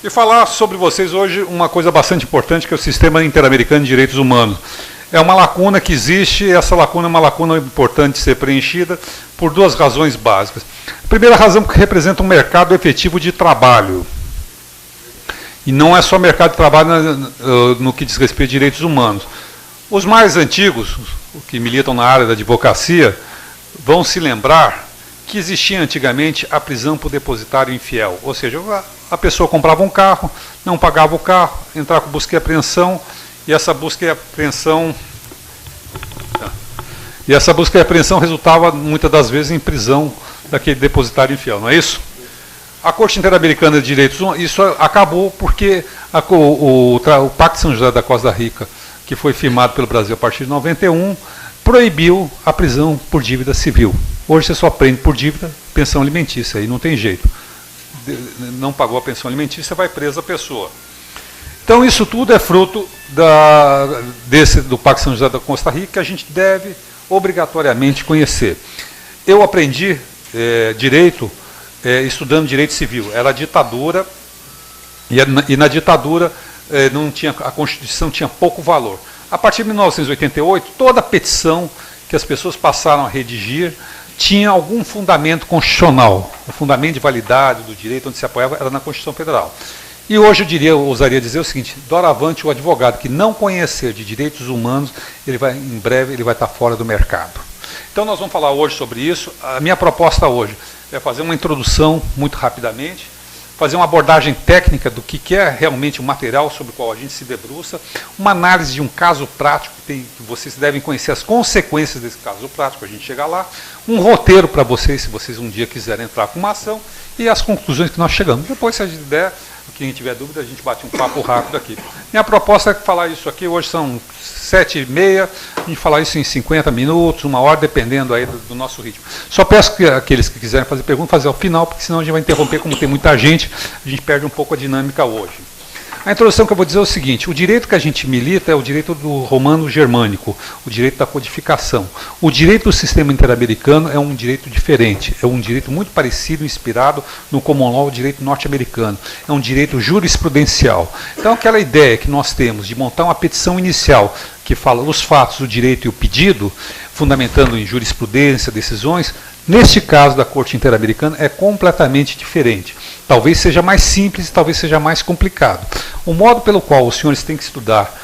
E falar sobre vocês hoje uma coisa bastante importante, que é o Sistema Interamericano de Direitos Humanos. É uma lacuna que existe, e essa lacuna é uma lacuna importante de ser preenchida por duas razões básicas. A primeira razão, porque representa um mercado efetivo de trabalho. E não é só mercado de trabalho no que diz respeito a direitos humanos. Os mais antigos, que militam na área da advocacia, vão se lembrar que existia antigamente a prisão por depositário infiel. Ou seja, a pessoa comprava um carro, não pagava o carro, entrava com busca e apreensão, e essa busca e apreensão resultava, muitas das vezes, em prisão daquele depositário infiel, não é isso? A Corte Interamericana de Direitos Humanos, isso acabou porque o Pacto de São José da Costa Rica, que foi firmado pelo Brasil a partir de 91, proibiu a prisão por dívida civil. Hoje você só prende por dívida pensão alimentícia, aí não tem jeito. Não pagou a pensão alimentícia, vai presa a pessoa. Então isso tudo é fruto do Pacto de São José da Costa Rica, que a gente deve obrigatoriamente conhecer. Eu aprendi direito estudando direito civil. Era ditadura, e na ditadura a Constituição tinha pouco valor. A partir de 1988, toda petição que as pessoas passaram a redigir tinha algum fundamento constitucional. O fundamento de validade do direito onde se apoiava era na Constituição Federal. E hoje eu ousaria dizer o seguinte: doravante, o advogado que não conhecer de direitos humanos, em breve ele vai estar fora do mercado. Então nós vamos falar hoje sobre isso. A minha proposta hoje é fazer uma introdução muito rapidamente, fazer uma abordagem técnica do que é realmente o material sobre o qual a gente se debruça, uma análise de um caso prático, que vocês devem conhecer as consequências desse caso prático, a gente chegar lá, um roteiro para vocês, se vocês um dia quiserem entrar com uma ação, e as conclusões que nós chegamos. Depois, se a gente der, quem tiver dúvida, a gente bate um papo rápido aqui. Minha proposta é falar isso aqui, hoje são 7h30, a gente falar isso em 50 minutos, 1 hora, dependendo aí do nosso ritmo. Só peço que aqueles que quiserem fazer perguntas, fazer ao final, porque senão a gente vai interromper, como tem muita gente, a gente perde um pouco a dinâmica hoje. A introdução que eu vou dizer é o seguinte: o direito que a gente milita é o direito do romano-germânico, o direito da codificação. O direito do sistema interamericano é um direito diferente, é um direito muito parecido, inspirado no common law, o direito norte-americano. É um direito jurisprudencial. Então, aquela ideia que nós temos de montar uma petição inicial que fala os fatos, o direito e o pedido, fundamentando em jurisprudência, decisões, neste caso da Corte Interamericana é completamente diferente. Talvez seja mais simples, talvez seja mais complicado. O modo pelo qual os senhores têm que estudar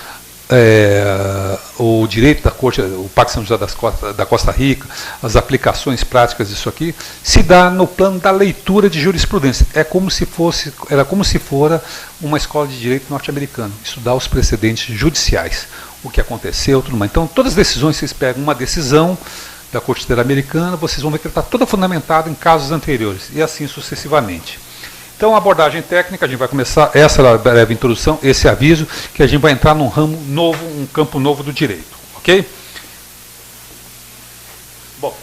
o direito da Corte, o Pacto de São José da Costa Rica, as aplicações práticas disso aqui, se dá no plano da leitura de jurisprudência. Era como se fora uma escola de direito norte-americano, estudar os precedentes judiciais, o que aconteceu, tudo mais. Então, todas as decisões, vocês pegam uma decisão da Corte Interamericana, vocês vão ver que ela está toda fundamentada em casos anteriores, e assim sucessivamente. Então, a abordagem técnica, a gente vai começar, essa é a breve introdução, esse aviso, que a gente vai entrar num ramo novo, um campo novo do direito, ok? Bom,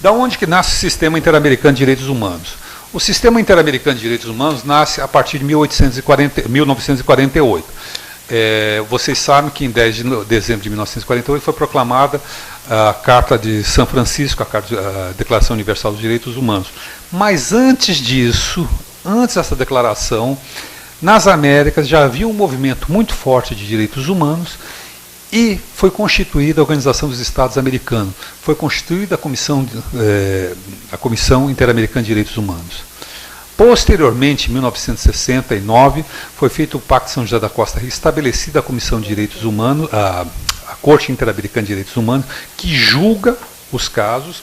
da onde que nasce o Sistema Interamericano de Direitos Humanos? O Sistema Interamericano de Direitos Humanos nasce a partir de 1948. Vocês sabem que em 10 de dezembro de 1948 foi proclamada a Carta de São Francisco, a Declaração Universal dos Direitos Humanos. Mas antes disso, antes dessa declaração, nas Américas já havia um movimento muito forte de direitos humanos e foi constituída a Organização dos Estados Americanos. Foi constituída a Comissão Interamericana de Direitos Humanos. Posteriormente, em 1969, foi feito o Pacto de São José da Costa Rica, estabelecida a Comissão de Direitos Humanos, a Corte Interamericana de Direitos Humanos, que julga os casos.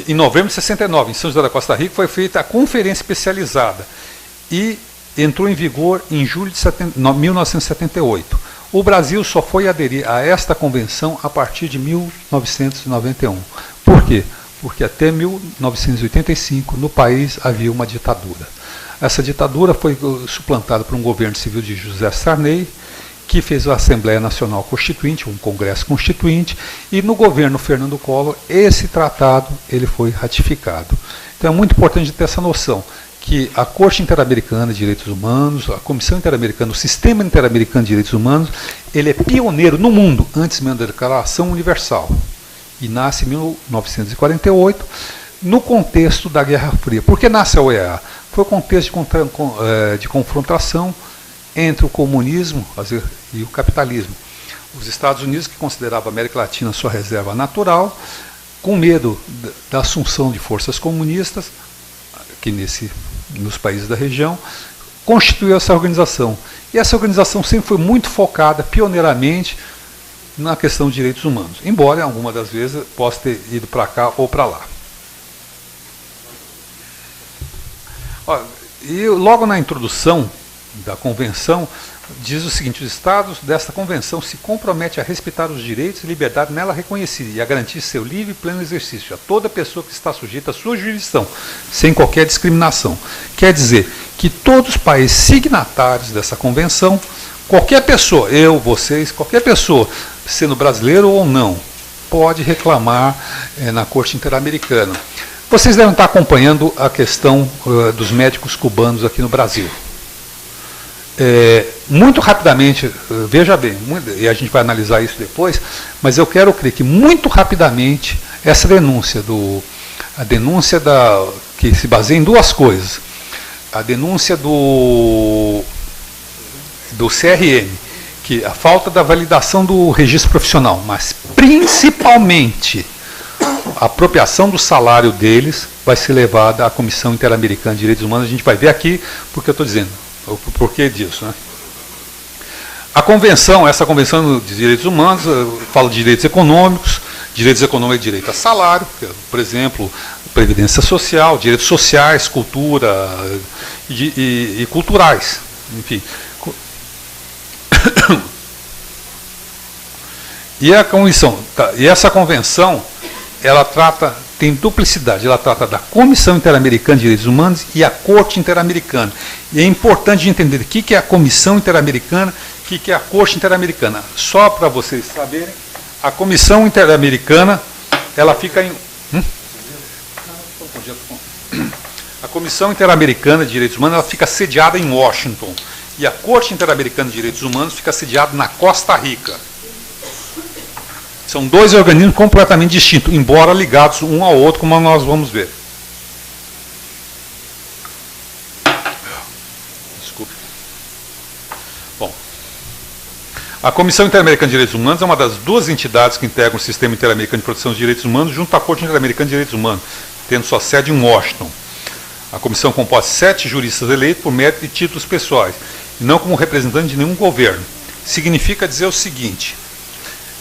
Em novembro de 69, em São José da Costa Rica, foi feita a conferência especializada e entrou em vigor em julho de 1978. O Brasil só foi aderir a esta convenção a partir de 1991. Por quê? Porque até 1985 no país havia uma ditadura. Essa ditadura foi suplantada por um governo civil de José Sarney, que fez a Assembleia Nacional Constituinte, um Congresso Constituinte, e no governo Fernando Collor, esse tratado ele foi ratificado. Então é muito importante ter essa noção, que a Corte Interamericana de Direitos Humanos, a Comissão Interamericana, o Sistema Interamericano de Direitos Humanos, ele é pioneiro no mundo, antes mesmo da Declaração Universal. E nasce em 1948, no contexto da Guerra Fria. Por que nasce a OEA? foi o contexto de confrontação entre o comunismo e o capitalismo. Os Estados Unidos, que consideravam a América Latina sua reserva natural, com medo da assunção de forças comunistas, aqui nos países da região, constituiu essa organização. E essa organização sempre foi muito focada, pioneiramente, na questão de direitos humanos, embora, algumas das vezes, possa ter ido para cá ou para lá. E logo na introdução da convenção, diz o seguinte: os Estados desta convenção se comprometem a respeitar os direitos e liberdades nela reconhecidos e a garantir seu livre e pleno exercício a toda pessoa que está sujeita à sua jurisdição, sem qualquer discriminação. Quer dizer que todos os países signatários dessa convenção, qualquer pessoa, eu, vocês, qualquer pessoa, sendo brasileiro ou não, pode reclamar na Corte Interamericana. Vocês devem estar acompanhando a questão dos médicos cubanos aqui no Brasil. Muito rapidamente, veja bem, e a gente vai analisar isso depois, mas eu quero crer que muito rapidamente essa denúncia, que se baseia em duas coisas. A denúncia do CRM, que a falta da validação do registro profissional, mas principalmente a apropriação do salário deles, vai ser levada à Comissão Interamericana de Direitos Humanos. A gente vai ver aqui porque eu estou dizendo, o porquê disso, né? A convenção, essa convenção de direitos humanos, fala de direitos econômicos é direito a salário, por exemplo, previdência social, direitos sociais, cultura e culturais, enfim. E essa convenção, ela tem duplicidade, ela trata da Comissão Interamericana de Direitos Humanos e a Corte Interamericana. E é importante entender o que é a Comissão Interamericana, o que é a Corte Interamericana. Só para vocês saberem, a Comissão Interamericana, ela fica em... A Comissão Interamericana de Direitos Humanos, ela fica sediada em Washington. E a Corte Interamericana de Direitos Humanos fica sediada na Costa Rica. São dois organismos completamente distintos, embora ligados um ao outro, como nós vamos ver. Desculpe. Bom, a Comissão Interamericana de Direitos Humanos é uma das duas entidades que integram o Sistema Interamericano de Proteção dos Direitos Humanos, junto à Corte Interamericana de Direitos Humanos, tendo sua sede em Washington. A comissão compõe 7 juristas eleitos por mérito e títulos pessoais, e não como representante de nenhum governo. Significa dizer o seguinte: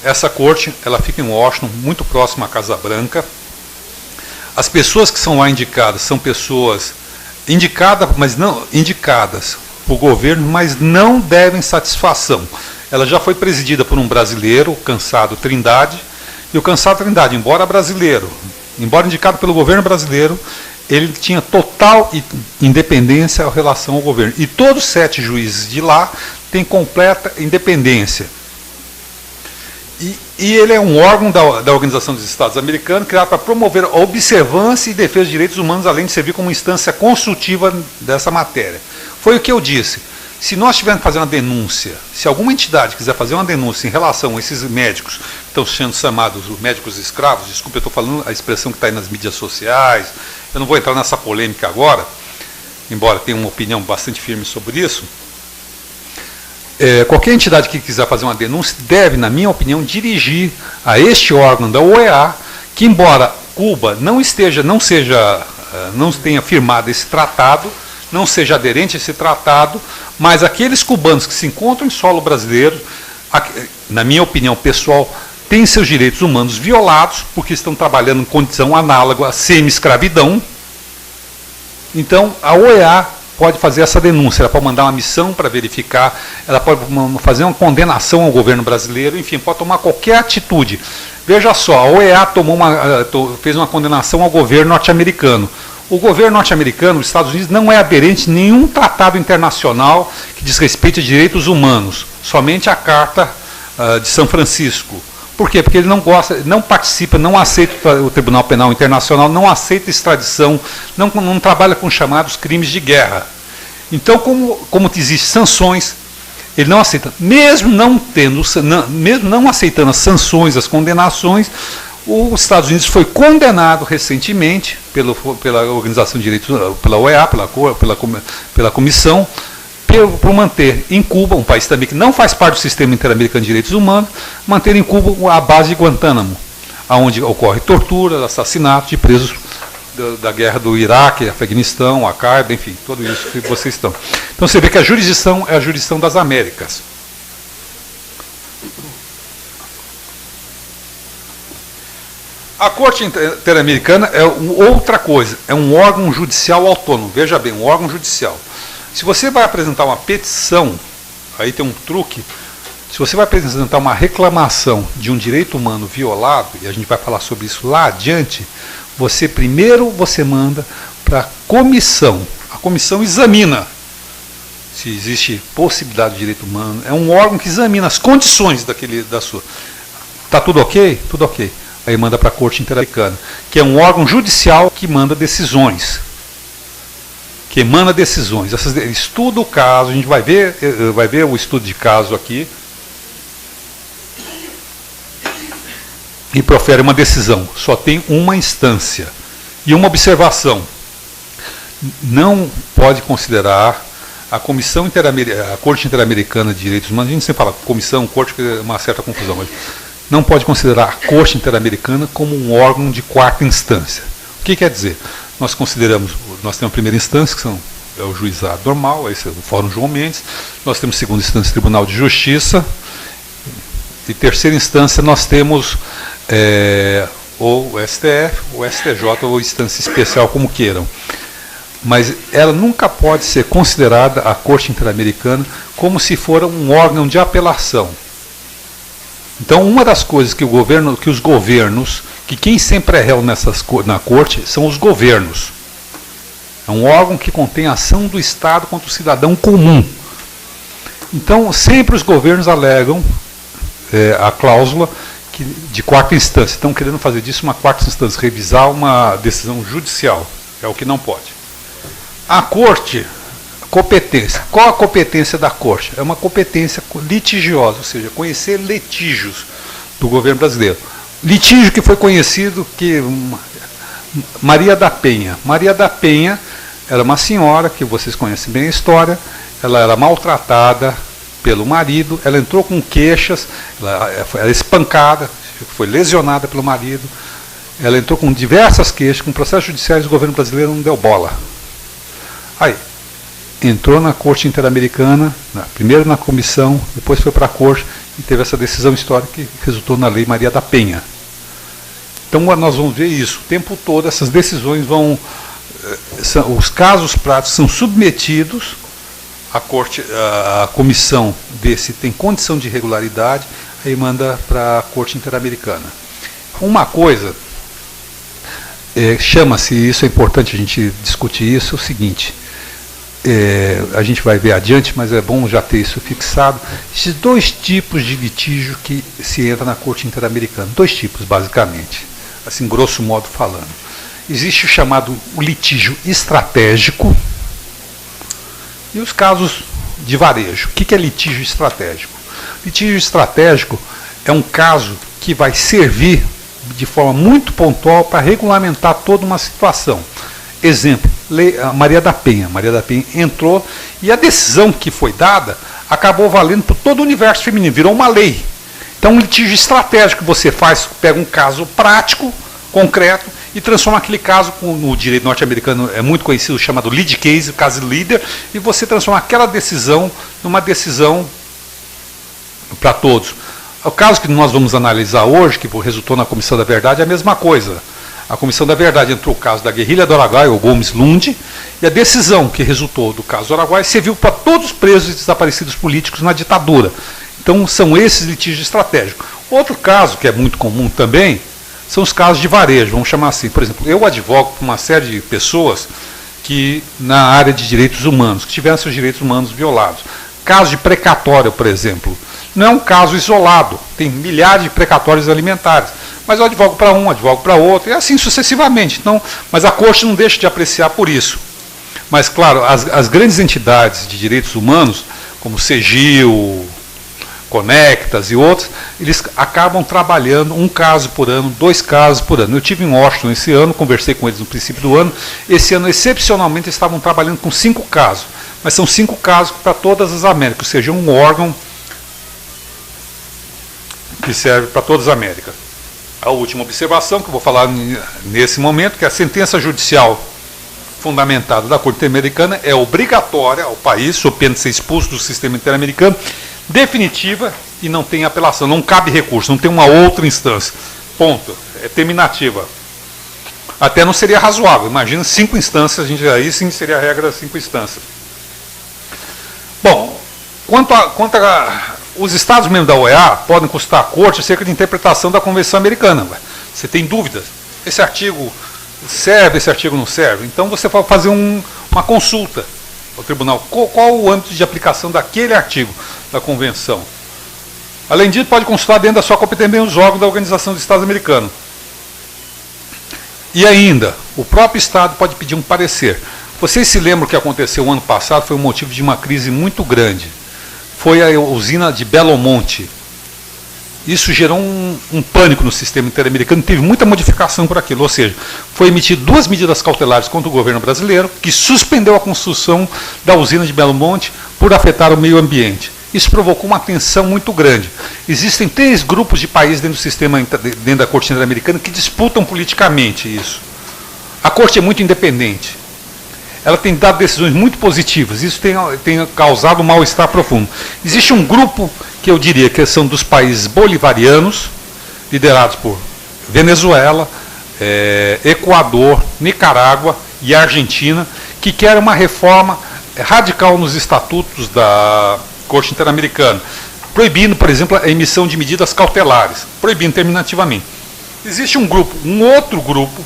essa corte, ela fica em Washington, muito próxima à Casa Branca. As pessoas que são lá indicadas são pessoas indicadas por governo, mas não devem satisfação. Ela já foi presidida por um brasileiro, o Cansado Trindade, e o Cansado Trindade, embora brasileiro, embora indicado pelo governo brasileiro, ele tinha total independência em relação ao governo. E todos os 7 juízes de lá têm completa independência. E ele é um órgão da Organização dos Estados Americanos, criado para promover a observância e defesa de direitos humanos, além de servir como instância consultiva dessa matéria. Foi o que eu disse. Se nós tivermos que fazer uma denúncia, se alguma entidade quiser fazer uma denúncia em relação a esses médicos que estão sendo chamados médicos escravos, desculpe, eu estou falando a expressão que está aí nas mídias sociais, eu não vou entrar nessa polêmica agora, embora tenha uma opinião bastante firme sobre isso. Qualquer entidade que quiser fazer uma denúncia deve, na minha opinião, dirigir a este órgão da OEA, que embora Cuba não tenha firmado esse tratado, não seja aderente a esse tratado, mas aqueles cubanos que se encontram em solo brasileiro, na minha opinião pessoal, têm seus direitos humanos violados, porque estão trabalhando em condição análoga à semi-escravidão. Então, a OEA pode fazer essa denúncia, ela pode mandar uma missão para verificar, ela pode fazer uma condenação ao governo brasileiro, enfim, pode tomar qualquer atitude. Veja só, a OEA fez uma condenação ao governo norte-americano. O governo norte-americano, os Estados Unidos, não é aderente a nenhum tratado internacional que diz respeito a direitos humanos, somente a Carta de São Francisco. Por quê? Porque ele não gosta, não participa, não aceita o Tribunal Penal Internacional, não aceita extradição, não trabalha com chamados crimes de guerra. Então, como existem sanções, ele não aceita. Mesmo não aceitando as sanções, as condenações, Os Estados Unidos foi condenado recentemente pela Organização de Direitos, pela OEA, pela Comissão, por manter em Cuba, um país também que não faz parte do sistema interamericano de direitos humanos, manter em Cuba a base de Guantánamo, onde ocorre tortura, assassinato de presos da guerra do Iraque, Afeganistão, Al-Qaeda, enfim, tudo isso que vocês estão. Então você vê que a jurisdição é a jurisdição das Américas. A Corte Interamericana é outra coisa, é um órgão judicial autônomo. Veja bem, um órgão judicial. Se você vai apresentar uma petição, aí tem um truque, se você vai apresentar uma reclamação de um direito humano violado, e a gente vai falar sobre isso lá adiante, primeiro você manda para a comissão examina se existe possibilidade de direito humano, é um órgão que examina as condições da sua. Está tudo ok? Tudo ok. Aí manda para a Corte Interamericana, que é um órgão judicial que manda decisões. Que emana decisões. Estuda o caso, a gente vai ver o estudo de caso aqui, e profere uma decisão. Só tem uma instância. E uma observação. Não pode considerar a Comissão a Corte Interamericana de Direitos Humanos, a gente sempre fala comissão, corte, é uma certa confusão, mas não pode considerar a Corte Interamericana como um órgão de quarta instância. O que quer dizer? Nós temos a primeira instância, que é o juizado normal, esse é o Fórum João Mendes, nós temos segunda instância, Tribunal de Justiça, e terceira instância nós temos ou o STF, o STJ, ou instância especial, como queiram. Mas ela nunca pode ser considerada, a Corte Interamericana, como se for um órgão de apelação. Então, uma das coisas que os governos, que quem sempre é réu na Corte, são os governos. É um órgão que contém a ação do Estado contra o cidadão comum. Então, sempre os governos alegam a cláusula de quarta instância. Estão querendo fazer disso uma quarta instância, revisar uma decisão judicial. É o que não pode. A Corte, competência. Qual a competência da Corte? É uma competência litigiosa, ou seja, conhecer litígios do governo brasileiro. Litígio que foi conhecido que Maria da Penha. Maria da Penha era uma senhora, que vocês conhecem bem a história, ela era maltratada pelo marido, ela entrou com queixas, ela era espancada, foi lesionada pelo marido, ela entrou com diversas queixas, com processos judiciais, o governo brasileiro não deu bola. Aí, entrou na Corte Interamericana, primeiro na comissão, depois foi para a Corte, e teve essa decisão histórica que resultou na Lei Maria da Penha. Então nós vamos ver isso, o tempo todo essas decisões os casos práticos são submetidos à comissão, vê se tem condição de irregularidade, aí manda para a Corte Interamericana. Uma coisa, chama-se, isso é importante a gente discutir isso, é o seguinte, a gente vai ver adiante, mas é bom já ter isso fixado. Esses dois tipos de litígio que se entra na Corte Interamericana, dois tipos basicamente, assim grosso modo falando. Existe o chamado litígio estratégico e os casos de varejo. O que é litígio estratégico? Litígio estratégico é um caso que vai servir de forma muito pontual para regulamentar toda uma situação. Exemplo, Maria da Penha. Maria da Penha entrou e a decisão que foi dada acabou valendo para todo o universo feminino, virou uma lei. Então, um litígio estratégico que você faz, pega um caso prático, concreto, e transforma aquele caso, no direito norte-americano é muito conhecido, chamado lead case, o caso líder, e você transforma aquela decisão numa decisão para todos. O caso que nós vamos analisar hoje, que resultou na Comissão da Verdade, é a mesma coisa. A Comissão da Verdade entrou o caso da guerrilha do Araguaia, o Gomes Lund, e a decisão que resultou do caso do Araguaia serviu para todos os presos e desaparecidos políticos na ditadura. Então, são esses litígios estratégicos. Outro caso, que é muito comum também, são os casos de varejo, vamos chamar assim. Por exemplo, eu advogo para uma série de pessoas que, na área de direitos humanos, que tiveram seus direitos humanos violados. Caso de precatório, por exemplo, não é um caso isolado, tem milhares de precatórios alimentares. Mas eu advogo para um, advogo para outro, e assim sucessivamente. Então, mas a Corte não deixa de apreciar por isso. Mas, claro, as grandes entidades de direitos humanos, como o CEGIL, Conectas e outros, eles acabam trabalhando um caso por ano, 2 casos por ano. Eu tive em Washington esse ano, conversei com eles no princípio do ano. Esse ano, excepcionalmente, eles estavam trabalhando com 5 casos. Mas são 5 casos para todas as Américas, ou seja, um órgão que serve para todas as Américas. A última observação que eu vou falar nesse momento, que a sentença judicial fundamentada da Corte Interamericana é obrigatória ao país, sob pena de ser expulso do sistema interamericano, definitiva e não tem apelação, não cabe recurso, não tem uma outra instância. Ponto. É terminativa. Até não seria razoável. Imagina 5 instâncias, aí sim seria a regra 5 instâncias. Bom, quanto a os Estados membros da OEA podem custar à Corte cerca de interpretação da Convenção Americana. Você tem dúvidas? Esse artigo serve, esse artigo não serve? Então você vai fazer uma consulta ao tribunal. Qual o âmbito de aplicação daquele artigo da Convenção? Além disso, pode consultar dentro da sua competência os órgãos da Organização dos Estados Americanos. E ainda, o próprio Estado pode pedir um parecer. Vocês se lembram o que aconteceu o ano passado? Foi um motivo de uma crise muito grande. Foi a usina de Belo Monte. Isso gerou um pânico no sistema interamericano, teve muita modificação por aquilo, ou seja, foi emitido 2 medidas cautelares contra o governo brasileiro, que suspendeu a construção da usina de Belo Monte por afetar o meio ambiente. Isso provocou uma tensão muito grande. Existem 3 grupos de países dentro do sistema, dentro da Corte Interamericana, que disputam politicamente isso. A Corte é muito independente. Ela tem dado decisões muito positivas, isso tem causado um mal-estar profundo. Existe um grupo que eu diria que são dos países bolivarianos, liderados por Venezuela, Equador, Nicarágua e Argentina, que querem uma reforma radical nos estatutos da Corte Interamericana, proibindo, por exemplo, a emissão de medidas cautelares, proibindo terminativamente. Existe um outro grupo,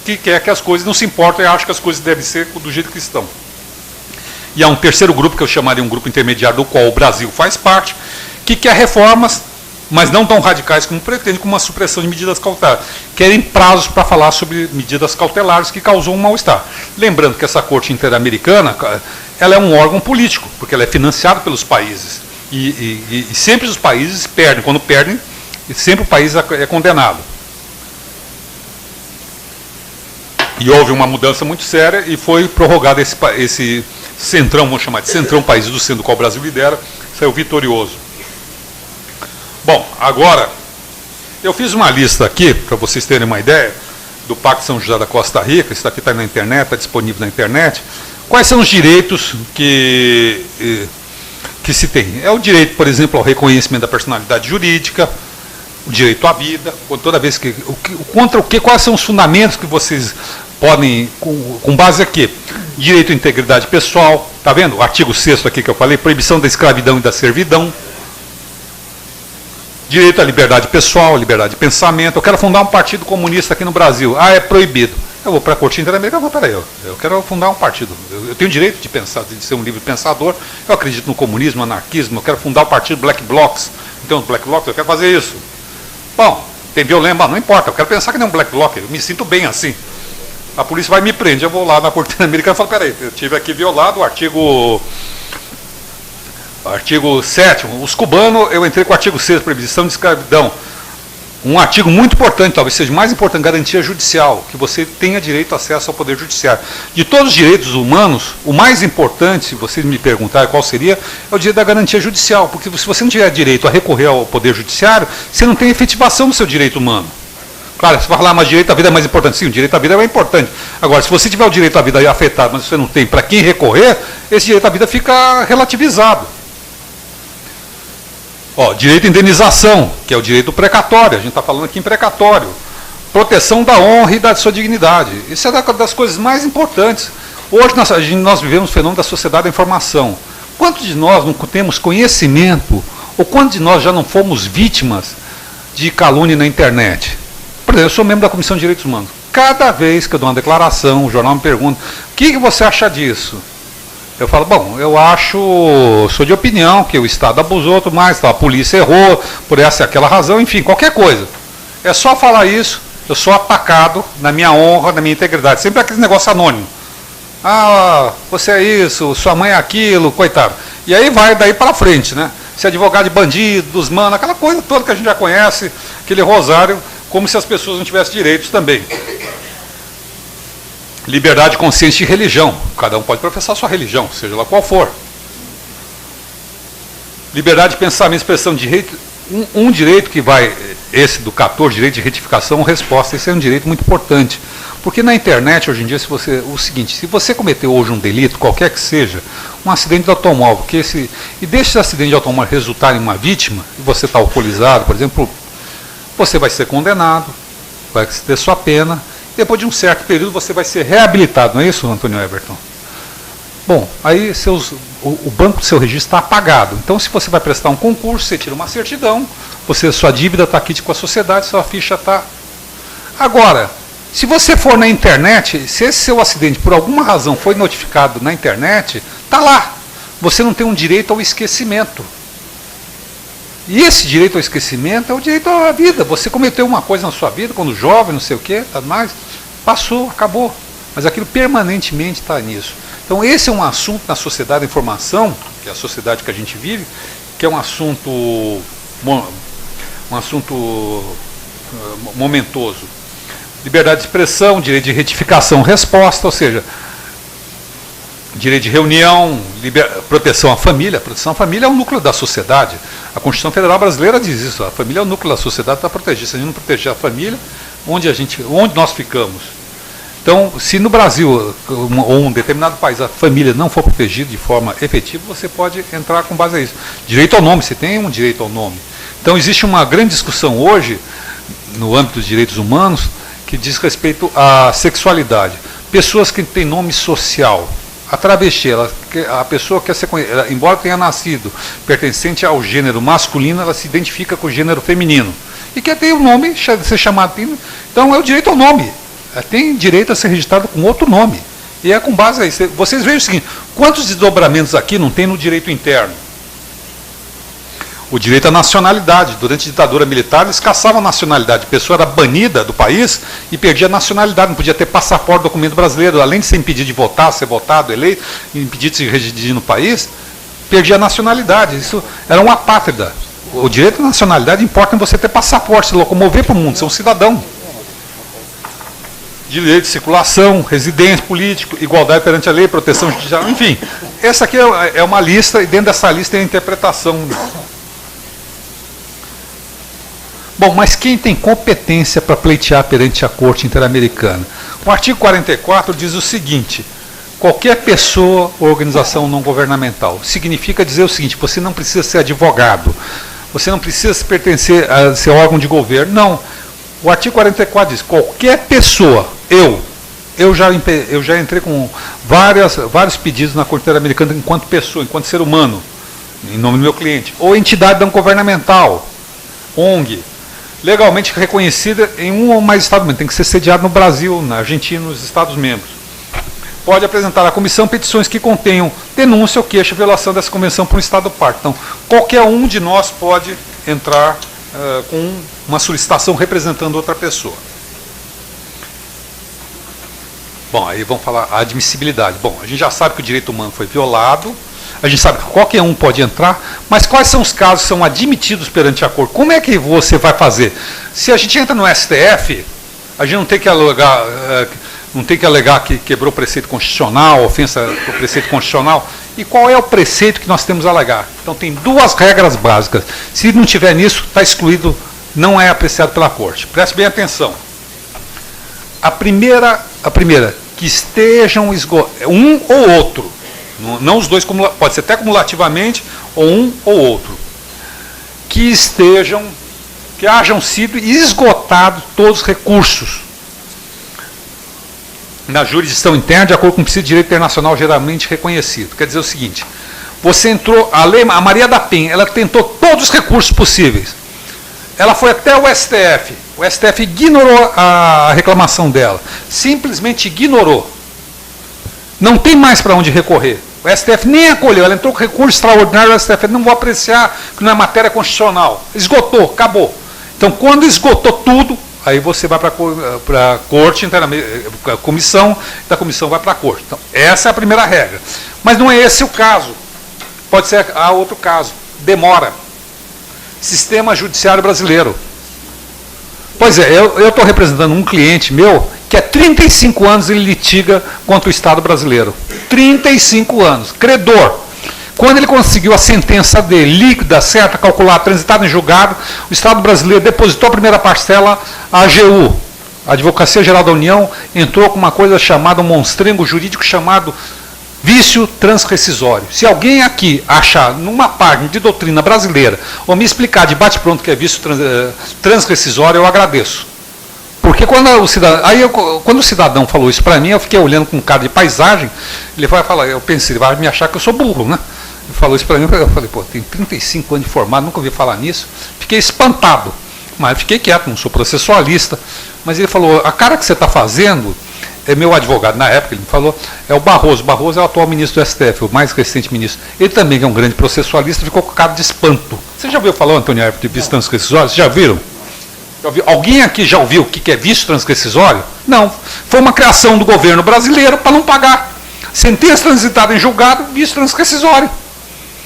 que quer que as coisas não se importam e acha que as coisas devem ser do jeito que estão. E há um terceiro grupo, que eu chamaria um grupo intermediário, do qual o Brasil faz parte, que quer reformas, mas não tão radicais como pretende, como uma supressão de medidas cautelares. Querem prazos para falar sobre medidas cautelares, que causou um mal-estar. Lembrando que essa Corte Interamericana, ela é um órgão político, porque ela é financiada pelos países. E sempre os países perdem. Quando perdem, sempre o país é condenado. E houve uma mudança muito séria e foi prorrogado esse centrão, vamos chamar de centrão, país do centro do qual o Brasil lidera, saiu vitorioso. Bom, agora, eu fiz uma lista aqui, para vocês terem uma ideia, do Pacto São José da Costa Rica, isso aqui está na internet, está disponível na internet. Quais são os direitos que se tem? É o direito, por exemplo, ao reconhecimento da personalidade jurídica, o direito à vida, toda vez que contra o que, quais são os fundamentos que vocês podem, com base aqui, direito à integridade pessoal, está vendo? O artigo 6º aqui que eu falei, proibição da escravidão e da servidão, direito à liberdade pessoal, liberdade de pensamento. Eu quero fundar um partido comunista aqui no Brasil. Ah, é proibido. Eu vou para a Corte Interamericana, peraí, eu quero fundar um partido. Eu tenho direito de pensar, de ser um livre pensador, eu acredito no comunismo, no anarquismo, eu quero fundar o partido Black Blocs. Então, os Black Blocs, eu quero fazer isso. Bom, tem violência, não importa, eu quero pensar que nem um Black Bloc, eu me sinto bem assim. A polícia vai me prender, eu vou lá na Corte Interamericana e falo, peraí, eu tive aqui violado o artigo 7º, os cubanos, eu entrei com o artigo 6º, proibição de escravidão. Um artigo muito importante, talvez seja mais importante, garantia judicial, que você tenha direito a acesso ao poder judiciário. De todos os direitos humanos, o mais importante, se vocês me perguntarem qual seria, é o direito da garantia judicial, porque se você não tiver direito a recorrer ao poder judiciário, você não tem efetivação do seu direito humano. Claro, você vai falar, mas direito à vida é mais importante. Sim, o direito à vida é importante. Agora, se você tiver o direito à vida afetado, mas você não tem para quem recorrer, esse direito à vida fica relativizado. Ó, direito à indenização, que é o direito precatório, a gente está falando aqui em precatório. Proteção da honra e da sua dignidade. Isso é das coisas mais importantes. Hoje nós vivemos o fenômeno da sociedade da informação. Quantos de nós não temos conhecimento, ou quantos de nós já não fomos vítimas de calúnia na internet? Por exemplo, eu sou membro da Comissão de Direitos Humanos. Cada vez que eu dou uma declaração, o jornal me pergunta, o que você acha disso? Eu falo, bom, eu sou de opinião que o Estado abusou, tudo mais, a polícia errou, por essa e aquela razão, enfim, qualquer coisa. É só falar isso, eu sou atacado na minha honra, na minha integridade. Sempre aquele negócio anônimo. Ah, você é isso, sua mãe é aquilo, coitado. E aí vai daí para frente, né? ser advogado de bandido, dos manos, aquela coisa toda que a gente já conhece, aquele rosário, como se as pessoas não tivessem direitos também. Liberdade de consciência e religião. Cada um pode professar sua religião, seja lá qual for. Liberdade de pensamento e expressão, direito, um direito que vai, esse do 14, direito de retificação, resposta, esse é um direito muito importante. Porque na internet, hoje em dia, o seguinte, se você cometeu hoje um delito, qualquer que seja, um acidente de automóvel, e deixa esse acidente de automóvel resultar em uma vítima, e você está alcoolizado, por exemplo, você vai ser condenado, vai ter sua pena, depois de um certo período você vai ser reabilitado, não é isso, Antônio Everton? Bom, aí o banco do seu registro está apagado. Então, se você vai prestar um concurso, você tira uma certidão, sua dívida está aqui com a sociedade, sua ficha está... Agora, se você for na internet, se esse seu acidente, por alguma razão, foi notificado na internet, está lá. Você não tem um direito ao esquecimento. E esse direito ao esquecimento é o direito à vida. Você cometeu uma coisa na sua vida, quando jovem, não sei o quê, tudo mais, passou, acabou. Mas aquilo permanentemente está nisso. Então esse é um assunto na sociedade da informação, que é a sociedade que a gente vive, que é um assunto momentoso. Liberdade de expressão, direito de retificação, resposta, ou seja, direito de reunião, proteção à família. A proteção à família é o núcleo da sociedade. A Constituição Federal Brasileira diz isso, a família é o núcleo da sociedade para proteger. Se a gente não proteger a família, onde nós ficamos? Então, se no Brasil ou um determinado país a família não for protegida de forma efetiva, você pode entrar com base a isso. Direito ao nome, você tem um direito ao nome. Então, existe uma grande discussão hoje, no âmbito dos direitos humanos, que diz respeito à sexualidade. Pessoas que têm nome social, a travesti, a pessoa quer ser conhecida, embora tenha nascido pertencente ao gênero masculino, ela se identifica com o gênero feminino. E quer ter o nome, ser chamado. Então, é o direito ao nome. Tem direito a ser registrado com outro nome. E é com base a isso. Vocês vejam o seguinte, quantos desdobramentos aqui não tem no direito interno? O direito à nacionalidade. Durante a ditadura militar, eles caçavam a nacionalidade. A pessoa era banida do país e perdia a nacionalidade. Não podia ter passaporte, documento brasileiro. Além de ser impedido de votar, ser votado, eleito, impedido de se residir no país, perdia a nacionalidade. Isso era uma apátrida. O direito à nacionalidade importa em você ter passaporte, se locomover para o mundo, ser um cidadão. Direito de circulação, residência, político, igualdade perante a lei, proteção judicial, enfim. Essa aqui é uma lista, e dentro dessa lista tem a interpretação. Bom, mas quem tem competência para pleitear perante a Corte Interamericana? O artigo 44 diz o seguinte, qualquer pessoa ou organização não governamental. Significa dizer o seguinte, você não precisa ser advogado, você não precisa pertencer a ser órgão de governo, não. O artigo 44 diz, qualquer pessoa, eu já entrei com vários pedidos na Corte Interamericana enquanto pessoa, enquanto ser humano, em nome do meu cliente, ou entidade não governamental, ONG, legalmente reconhecida em um ou mais Estados-membros, tem que ser sediado no Brasil, na Argentina, nos Estados-membros. Pode apresentar à comissão petições que contenham denúncia ou queixa de violação dessa convenção por um Estado parte. Então, qualquer um de nós pode entrar com uma solicitação representando outra pessoa. Bom, aí vamos falar a admissibilidade. Bom, a gente já sabe que o direito humano foi violado, a gente sabe que qualquer um pode entrar, mas quais são os casos que são admitidos perante a Corte? Como é que você vai fazer? Se a gente entra no STF, a gente não tem que alegar que quebrou preceito constitucional, ofensa ao preceito constitucional. E qual é o preceito que nós temos a alegar? Então tem duas regras básicas. Se não tiver nisso, está excluído, não é apreciado pela Corte. Preste bem atenção. A primeira, que estejam um ou outro, não os dois, pode ser até cumulativamente, ou um ou outro, que hajam sido esgotados todos os recursos na jurisdição interna, de acordo com o princípio de direito internacional geralmente reconhecido. Quer dizer o seguinte, você entrou, a Maria da Penha, ela tentou todos os recursos possíveis. Ela foi até o STF ignorou a reclamação dela, simplesmente ignorou. Não tem mais para onde recorrer. O STF nem acolheu, ela entrou com recurso extraordinário, o STF não vou apreciar, que não é matéria constitucional. Esgotou, acabou. Então, quando esgotou tudo, aí você vai para a Corte, a comissão, da comissão vai para a Corte. Então, essa é a primeira regra. Mas não é esse o caso. Pode ser outro caso. demora. Sistema judiciário brasileiro. Pois é, eu estou representando um cliente meu que há 35 anos ele litiga contra o Estado brasileiro. 35 anos. Credor. Quando ele conseguiu a sentença dele, líquida, certa, calculada, transitada em julgado, o Estado brasileiro depositou a primeira parcela à AGU. A Advocacia Geral da União entrou com uma coisa chamada, um monstrengo jurídico chamado vício transrescisório. Se alguém aqui achar numa página de doutrina brasileira ou me explicar de bate-pronto que é vício transrescisório, eu agradeço. Porque quando o cidadão falou isso para mim, eu fiquei olhando com cara de paisagem, ele vai falar, eu pensei, ele vai me achar que eu sou burro, né? Ele falou isso para mim, eu falei, pô, tem 35 anos de formado, nunca ouvi falar nisso. Fiquei espantado, mas fiquei quieto, não sou processualista. Mas ele falou, a cara que você está fazendo, é meu advogado na época, ele me falou, é o Barroso. Barroso é o atual ministro do STF, o mais recente ministro. Ele também, que é um grande processualista, ficou com cara de espanto. Você já ouviu falar, Antônio Herber, de vício transrescisório? Vocês já viram? Alguém aqui já ouviu o que é vício transrescisório? Não. Foi uma criação do governo brasileiro para não pagar. Sentença transitada em julgado, vício transrescisório.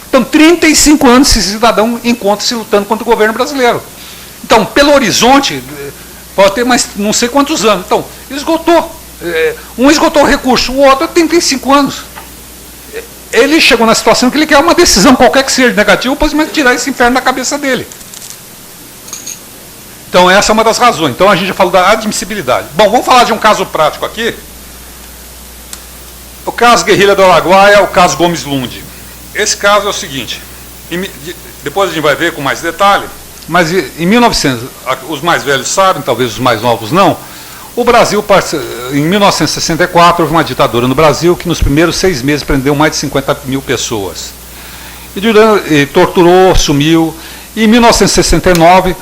Então, 35 anos esse cidadão encontra-se lutando contra o governo brasileiro. Então, Belo Horizonte, pode ter mais não sei quantos anos. Então, esgotou. Um esgotou o recurso, o outro 35 anos. Ele chegou na situação que ele quer uma decisão, qualquer que seja negativa, pode tirar esse inferno da cabeça dele. Então, essa é uma das razões. Então, a gente já falou da admissibilidade. Bom, vamos falar de um caso prático aqui. O caso Guerrilha do Araguaia, o caso Gomes Lund. Esse caso é o seguinte, depois a gente vai ver com mais detalhe, mas em 1900, os mais velhos sabem, talvez os mais novos não, o Brasil, em 1964, houve uma ditadura no Brasil que nos primeiros 6 meses prendeu mais de 50 mil pessoas. E torturou, sumiu. E em 1969,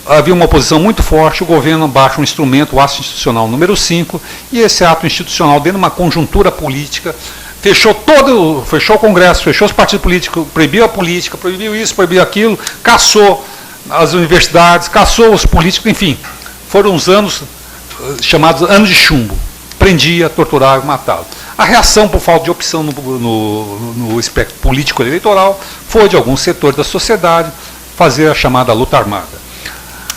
havia uma oposição muito forte, o governo baixa um instrumento, o ato institucional número 5, e esse ato institucional, dentro de uma conjuntura política, fechou o Congresso, fechou os partidos políticos, proibiu a política, proibiu isso, proibiu aquilo, caçou as universidades, caçou os políticos, enfim, foram uns anos chamados anos de chumbo. Prendia, torturava, matava. A reação por falta de opção no espectro político eleitoral foi de alguns setores da sociedade fazer a chamada luta armada.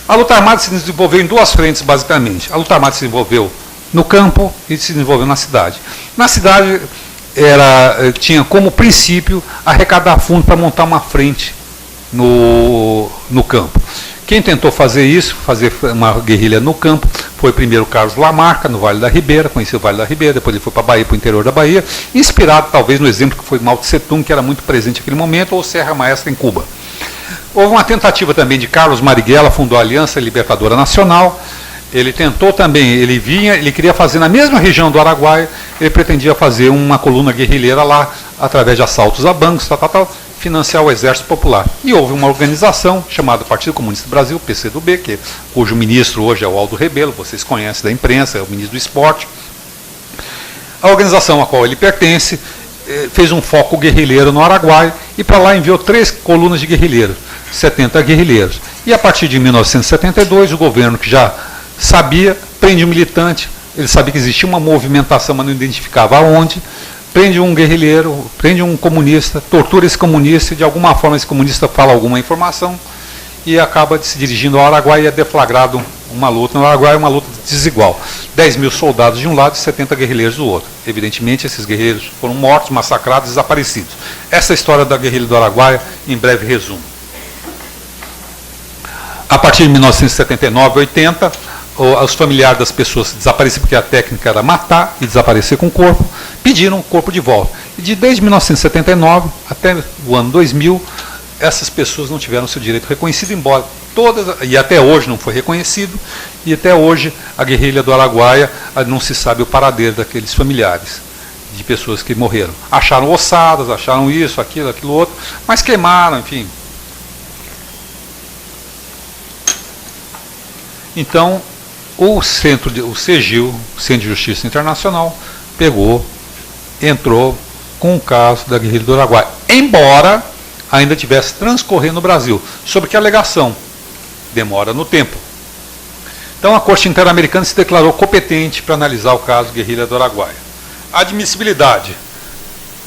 A luta armada se desenvolveu em 2 frentes, basicamente. A luta armada se desenvolveu no campo e se desenvolveu na cidade. Na cidade, tinha como princípio arrecadar fundo para montar uma frente no campo. Quem tentou fazer isso, fazer uma guerrilha no campo, foi primeiro Carlos Lamarca, no Vale da Ribeira, conheceu o Vale da Ribeira, depois ele foi para a Bahia, para o interior da Bahia, inspirado talvez no exemplo que foi Mao Tse Tung, que era muito presente naquele momento, ou Serra Maestra em Cuba. Houve uma tentativa também de Carlos Marighella, fundou a Aliança Libertadora Nacional. Ele tentou também, ele queria fazer na mesma região do Araguaia, ele pretendia fazer uma coluna guerrilheira lá, através de assaltos a bancos, financiar o Exército Popular. E houve uma organização chamada Partido Comunista do Brasil, PCdoB, cujo ministro hoje é o Aldo Rebelo, vocês conhecem da imprensa, é o ministro do Esporte. A organização a qual ele pertence fez um foco guerrilheiro no Araguaia e para lá enviou 3 colunas de guerrilheiros, 70 guerrilheiros. E a partir de 1972, o governo, que já sabia, prende um militante, ele sabia que existia uma movimentação, mas não identificava aonde, prende um guerrilheiro, prende um comunista, tortura esse comunista, e de alguma forma esse comunista fala alguma informação e acaba se dirigindo ao Araguaia e é deflagrado uma luta. No Araguaia é uma luta desigual. 10 mil soldados de um lado e 70 guerrilheiros do outro. Evidentemente, esses guerreiros foram mortos, massacrados, desaparecidos. Essa é a história da guerrilha do Araguaia, em breve resumo. A partir de 1979, 80, os familiares das pessoas desapareciam, porque a técnica era matar e desaparecer com o corpo, pediram o corpo de volta. E desde 1979 até o ano 2000, essas pessoas não tiveram seu direito reconhecido, embora todas, e até hoje não foi reconhecido, e até hoje a guerrilha do Araguaia não se sabe o paradeiro daqueles familiares, de pessoas que morreram. Acharam ossadas, acharam isso, aquilo outro, mas queimaram, enfim. Então, o CEGIL, Centro de Justiça Internacional, entrou com o caso da guerrilha do Araguaia, embora ainda tivesse transcorrendo no Brasil. Sobre que alegação? Demora no tempo. Então a Corte Interamericana se declarou competente para analisar o caso guerrilha do Araguaia. Admissibilidade.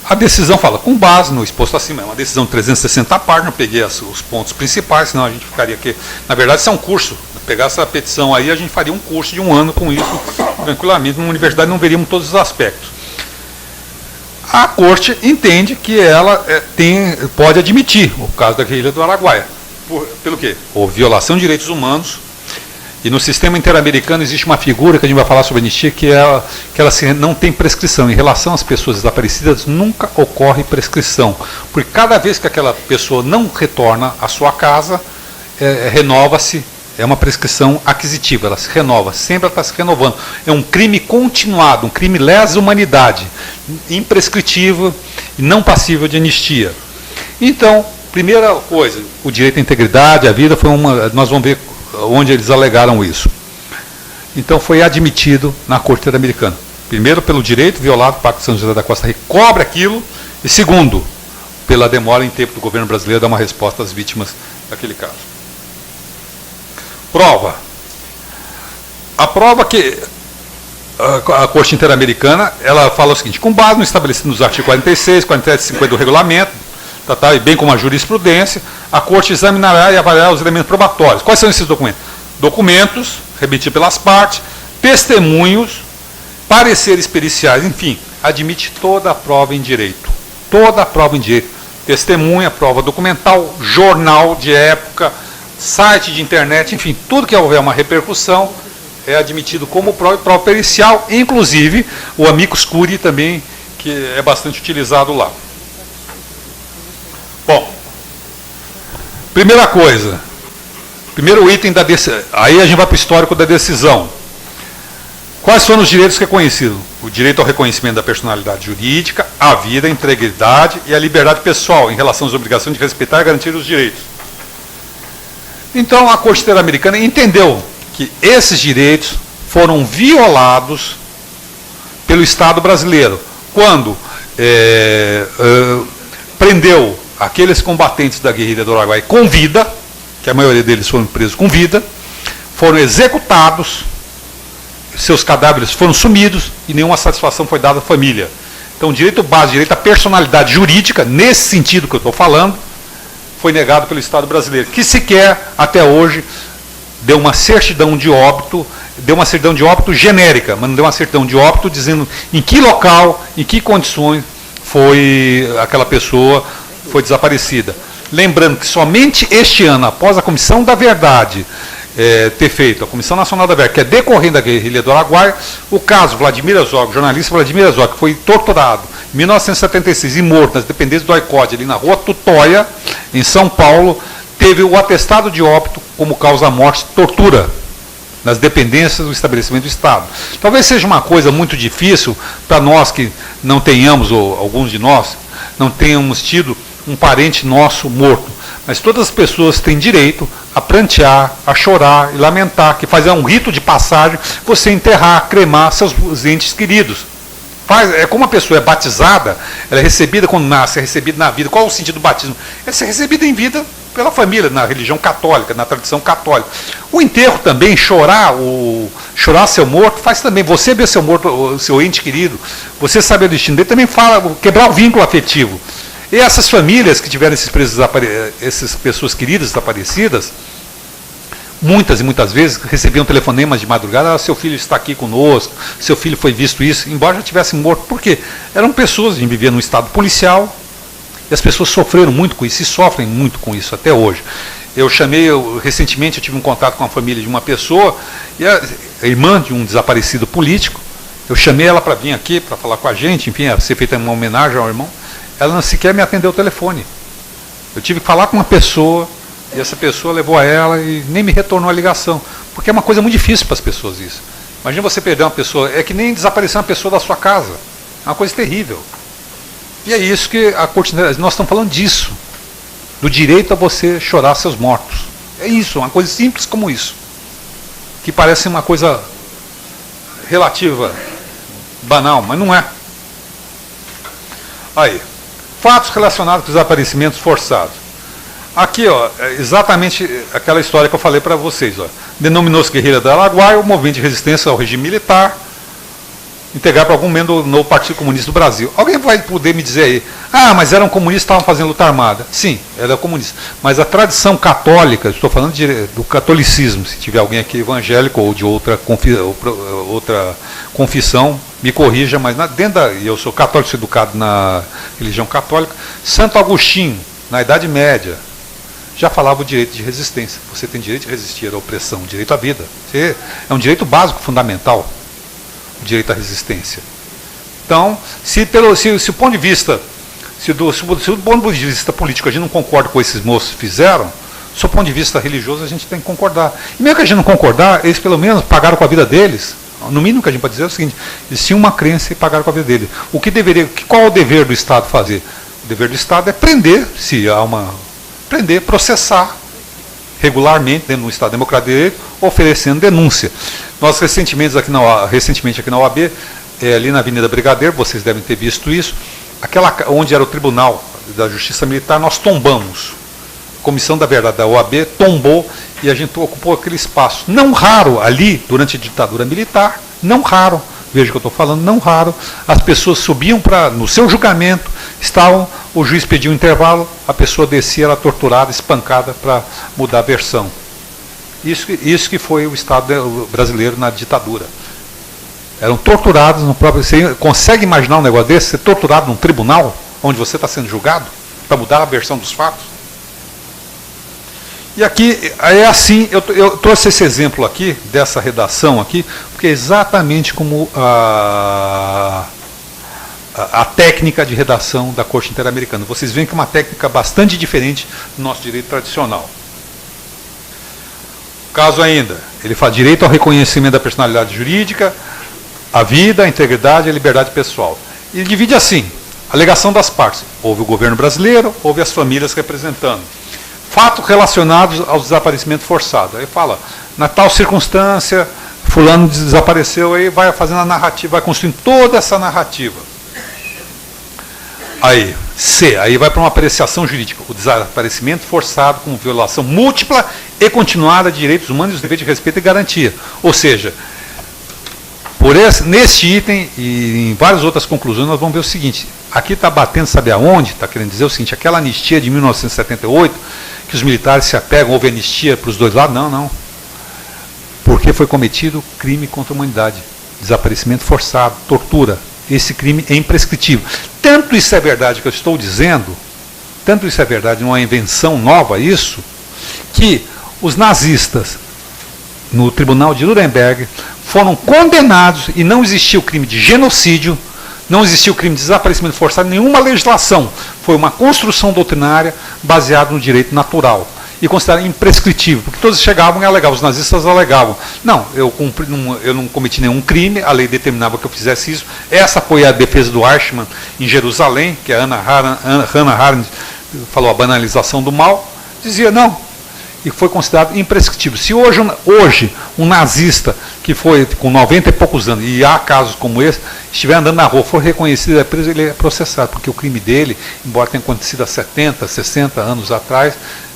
A decisão fala, com base no exposto acima, é uma decisão de 360 páginas, eu peguei os pontos principais, senão a gente ficaria aqui. Na verdade, isso é um curso. Pegar essa petição aí, a gente faria um curso de 1 ano com isso, tranquilamente, numa universidade não veríamos todos os aspectos. A Corte entende que ela pode admitir o caso da guerrilha do Araguaia. Pelo quê? Houve violação de direitos humanos, e no sistema interamericano existe uma figura que a gente vai falar sobre anistia, que ela não tem prescrição. Em relação às pessoas desaparecidas, nunca ocorre prescrição. Porque cada vez que aquela pessoa não retorna à sua casa, renova-se, é uma prescrição aquisitiva, ela se renova, sempre ela está se renovando. É um crime continuado, um crime lesa humanidade, imprescritível e não passível de anistia. Então, primeira coisa, o direito à integridade, à vida, nós vamos ver onde eles alegaram isso. Então foi admitido na Corte Interamericana. Primeiro, pelo direito violado, o Pacto de São José da Costa recobre aquilo, e segundo, pela demora em tempo do governo brasileiro dar uma resposta às vítimas daquele caso. Prova. A prova que a Corte Interamericana, ela fala o seguinte, com base no estabelecido nos artigos 46, 47 e 50 do regulamento, e bem como a jurisprudência, a Corte examinará e avaliará os elementos probatórios. Quais são esses documentos? Documentos remetidos pelas partes, testemunhos, pareceres periciais, enfim, admite toda a prova em direito. Toda a prova em direito. Testemunha, prova documental, jornal de época, site de internet, enfim, tudo que houver uma repercussão é admitido como prova pericial, inclusive o amicus curiae também, que é bastante utilizado lá. Bom, primeira coisa, primeiro item da decisão, aí a gente vai para o histórico da decisão. Quais foram os direitos reconhecidos? O direito ao reconhecimento da personalidade jurídica, a vida, a integridade e a liberdade pessoal em relação às obrigações de respeitar e garantir os direitos. Então a Corte Interamericana entendeu que esses direitos foram violados pelo Estado brasileiro, quando prendeu aqueles combatentes da guerrilha do Araguaia com vida, que a maioria deles foram presos com vida, foram executados, seus cadáveres foram sumidos e nenhuma satisfação foi dada à família. Então o direito base, direito à personalidade jurídica, nesse sentido que eu estou falando, foi negado pelo Estado brasileiro, que sequer, até hoje, deu uma certidão de óbito, genérica, mas não deu uma certidão de óbito dizendo em que local, em que condições aquela pessoa foi desaparecida. Lembrando que somente este ano, após a Comissão da Verdade ter feito, a Comissão Nacional da Verdade, que é decorrente da guerrilha do Araguaia, o caso Vladimir Herzog, jornalista Vladimir Herzog, que foi torturado em 1976 e morto nas dependências do AICOD, ali na rua Tutóia, em São Paulo, teve o atestado de óbito como causa da morte, tortura, nas dependências do estabelecimento do Estado. Talvez seja uma coisa muito difícil para nós que não tenhamos, ou alguns de nós, não tenhamos tido um parente nosso morto. Mas todas as pessoas têm direito a prantear, a chorar e lamentar, que fazer um rito de passagem, você enterrar, cremar seus entes queridos. É como a pessoa é batizada, ela é recebida quando nasce, é recebida na vida. Qual é o sentido do batismo? É ser recebida em vida pela família, na religião católica, na tradição católica. O enterro também, chorar seu morto, faz também. Você ver seu morto, o seu ente querido, você saber o destino dele, também fala, quebrar o vínculo afetivo. E essas famílias que tiveram essas pessoas queridas desaparecidas, muitas e muitas vezes recebiam telefonemas de madrugada, seu filho está aqui conosco, seu filho foi visto isso, embora já tivesse morto. Por quê? Eram pessoas, a gente vivia num estado policial, e as pessoas sofreram muito com isso, e sofrem muito com isso até hoje. Recentemente eu tive um contato com a família de uma pessoa, e a irmã de um desaparecido político, eu chamei ela para vir aqui, para falar com a gente, enfim, ser feita uma homenagem ao irmão, ela não sequer me atendeu o telefone. Eu tive que falar com uma pessoa, e essa pessoa levou a ela e nem me retornou a ligação. Porque é uma coisa muito difícil para as pessoas isso. Imagina você perder uma pessoa, é que nem desaparecer uma pessoa da sua casa. É uma coisa terrível. E é isso que a Corte, nós estamos falando disso. Do direito a você chorar seus mortos. É isso, uma coisa simples como isso. Que parece uma coisa relativa, banal, mas não é. Aí. Fatos relacionados com os desaparecimentos forçados. Aqui, ó, é exatamente aquela história que eu falei para vocês. Denominou-se Guerrilha do Araguaia, o movimento de resistência ao regime militar, integrar para algum membro no Partido Comunista do Brasil. Alguém vai poder me dizer aí, ah, mas eram comunistas, estavam fazendo luta armada. Sim, era comunista. Mas a tradição católica, estou falando do catolicismo, se tiver alguém aqui evangélico ou de outra confissão, me corrija, mas eu sou católico, sou educado na religião católica. Santo Agostinho, na Idade Média, já falava o direito de resistência. Você tem direito de resistir à opressão, direito à vida. É um direito básico, fundamental, o direito à resistência. Então, se o ponto de vista, se do ponto de vista político a gente não concorda com o que esses moços fizeram, do ponto de vista religioso a gente tem que concordar. E mesmo que a gente não concordar, eles pelo menos pagaram com a vida deles. No mínimo que a gente pode dizer é o seguinte, eles tinham uma crença e pagaram com a vida deles. Qual é o dever do Estado fazer? O dever do Estado é prender, processar regularmente dentro de um Estado democrático de direito, oferecendo denúncia. Nós recentemente aqui na OAB, ali na Avenida Brigadeiro, vocês devem ter visto isso, onde era o Tribunal da Justiça Militar, nós tombamos. A Comissão da Verdade da OAB tombou e a gente ocupou aquele espaço. Não raro ali, durante a ditadura militar, não raro, veja o que eu estou falando, não raro, as pessoas subiam no seu julgamento, o juiz pedia um intervalo, a pessoa descia, era torturada, espancada para mudar a versão. Isso que foi o Estado brasileiro na ditadura. Eram torturados no próprio... Você consegue imaginar um negócio desse? Ser torturado num tribunal, onde você está sendo julgado, para mudar a versão dos fatos? E aqui, é assim, eu trouxe esse exemplo aqui, dessa redação aqui, porque é exatamente como a técnica de redação da Corte Interamericana. Vocês veem que é uma técnica bastante diferente do nosso direito tradicional. Caso ainda, ele fala direito ao reconhecimento da personalidade jurídica, a vida, a integridade e a liberdade pessoal. E divide assim, alegação das partes. Houve o governo brasileiro, houve as famílias representando. Fatos relacionados ao desaparecimento forçado. Aí fala, na tal circunstância, fulano desapareceu, aí vai fazendo a narrativa, vai construindo toda essa narrativa. Aí, C, aí vai para uma apreciação jurídica. O desaparecimento forçado como violação múltipla e continuada de direitos humanos e os deveres de respeito e garantia. Ou seja, neste item e em várias outras conclusões, nós vamos ver o seguinte, aqui está batendo, sabe aonde? Está querendo dizer o seguinte, aquela anistia de 1978, que os militares se apegam, houve anistia para os dois lados? Não, não. Porque foi cometido crime contra a humanidade, desaparecimento forçado, tortura. Esse crime é imprescritível. Tanto isso é verdade que eu estou dizendo, tanto isso é verdade, não é invenção nova isso, que os nazistas, no Tribunal de Nuremberg, foram condenados e não existiu crime de genocídio, não existiu crime de desaparecimento forçado, nenhuma legislação. Foi uma construção doutrinária baseada no direito natural. E considerada imprescritível, porque todos chegavam e alegavam, os nazistas alegavam, não, eu não cometi nenhum crime, a lei determinava que eu fizesse isso. Essa foi a defesa do Eichmann em Jerusalém, que a Hannah Arendt falou a banalização do mal, dizia não, e foi considerado imprescritível. Se hoje um nazista que foi com 90 e poucos anos, e há casos como esse, estiver andando na rua, for reconhecido, é preso, ele é processado, porque o crime dele, embora tenha acontecido há 70, 60 anos atrás,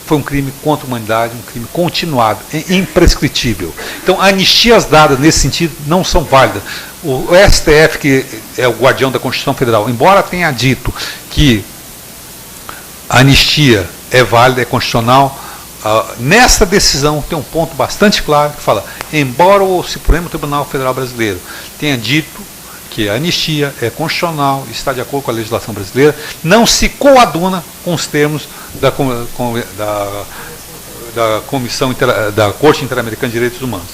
foi um crime contra a humanidade, um crime continuado, imprescritível. Então, anistias dadas nesse sentido não são válidas. O STF, que é o guardião da Constituição Federal, embora tenha dito que a anistia é válida, é constitucional, nessa decisão tem um ponto bastante claro que fala, embora o Supremo Tribunal Federal Brasileiro tenha dito que a anistia é constitucional, está de acordo com a legislação brasileira, não se coaduna com os termos da Comissão da Corte Interamericana de Direitos Humanos.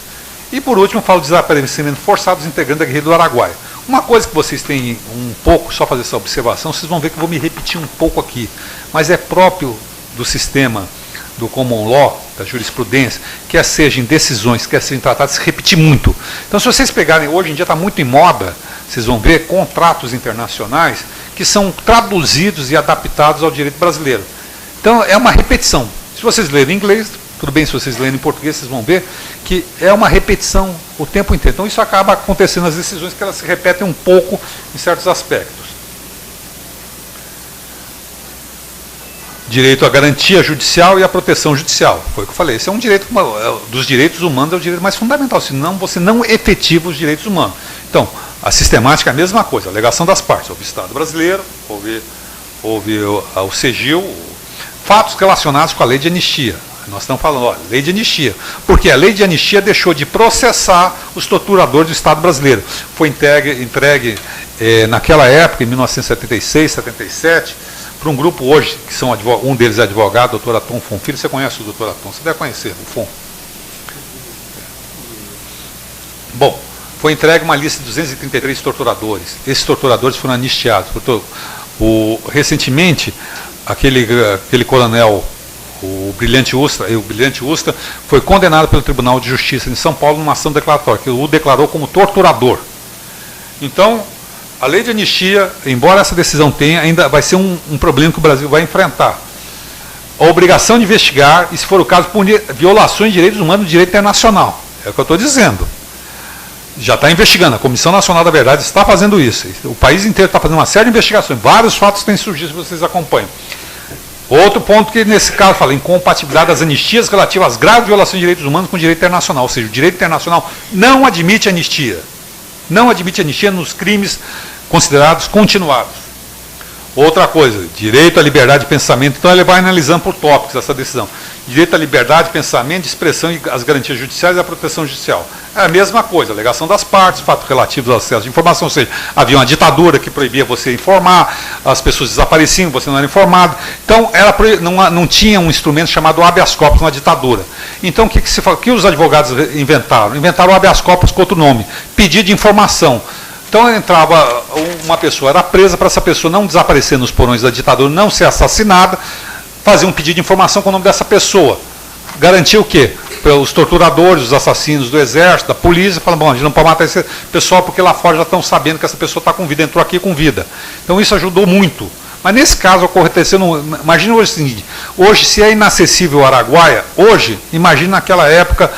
E por último, falo de desaparecimento forçado dos integrantes da guerrilha do Araguaia. Uma coisa que vocês têm um pouco, só fazer essa observação, vocês vão ver que eu vou me repetir um pouco aqui, mas é próprio do sistema do common law, da jurisprudência, quer seja em decisões, quer seja em tratados, se repetir muito. Então, se vocês pegarem, hoje em dia está muito em moda, vocês vão ver contratos internacionais que são traduzidos e adaptados ao direito brasileiro. Então, é uma repetição. Se vocês lerem em inglês, tudo bem, se vocês lerem em português, vocês vão ver que é uma repetição o tempo inteiro. Então, isso acaba acontecendo nas decisões, que elas se repetem um pouco em certos aspectos. Direito à garantia judicial e à proteção judicial. Foi o que eu falei. Esse é um direito, dos direitos humanos, é o direito mais fundamental, senão você não efetiva os direitos humanos. Então, A sistemática é a mesma coisa, a alegação das partes. Houve Estado brasileiro, houve o CGIL, fatos relacionados com a lei de anistia. Nós estamos falando, olha, lei de anistia. Porque a lei de anistia deixou de processar os torturadores do Estado brasileiro. Foi entregue naquela época, em 1976, 77, para um grupo hoje, que são um deles é advogado, doutor Aton Fonfilho. Você conhece o doutor Aton? Você deve conhecer, o Fon. Bom, foi entregue uma lista de 233 torturadores. Esses torturadores foram anistiados. Recentemente, aquele coronel, o Brilhante Ustra, foi condenado pelo Tribunal de Justiça de São Paulo numa ação declaratória, que o declarou como torturador. Então, a lei de anistia, embora essa decisão tenha, ainda vai ser um problema que o Brasil vai enfrentar. A obrigação de investigar, e se for o caso, punir violações de direitos humanos e direito internacional. É o que eu estou dizendo. Já está investigando, a Comissão Nacional da Verdade está fazendo isso. O país inteiro está fazendo uma série de investigações, vários fatos têm surgido, vocês acompanham. Outro ponto que nesse caso fala, incompatibilidade das anistias relativas às graves violações de direitos humanos com o direito internacional, ou seja, o direito internacional não admite anistia. Não admite anistia nos crimes considerados continuados. Outra coisa, direito à liberdade de pensamento, então ele vai analisando por tópicos essa decisão. Direito à liberdade de pensamento, de expressão e as garantias judiciais e a proteção judicial. É a mesma coisa, alegação das partes, fatos relativos ao acesso de informação, ou seja, havia uma ditadura que proibia você informar, as pessoas desapareciam, você não era informado. Então, não tinha um instrumento chamado habeas corpus na ditadura. Então, o que os advogados inventaram? Inventaram o habeas corpus com outro nome, pedido de informação. Então entrava, uma pessoa era presa, para essa pessoa não desaparecer nos porões da ditadura, não ser assassinada, fazia um pedido de informação com o nome dessa pessoa. Garantia o quê? Para os torturadores, os assassinos do exército, da polícia, falam, bom, a gente não pode matar esse pessoal porque lá fora já estão sabendo que essa pessoa está com vida, entrou aqui com vida. Então isso ajudou muito. Mas nesse caso aconteceu, imagina hoje o seguinte, hoje se é inacessível o Araguaia, hoje, imagina naquela época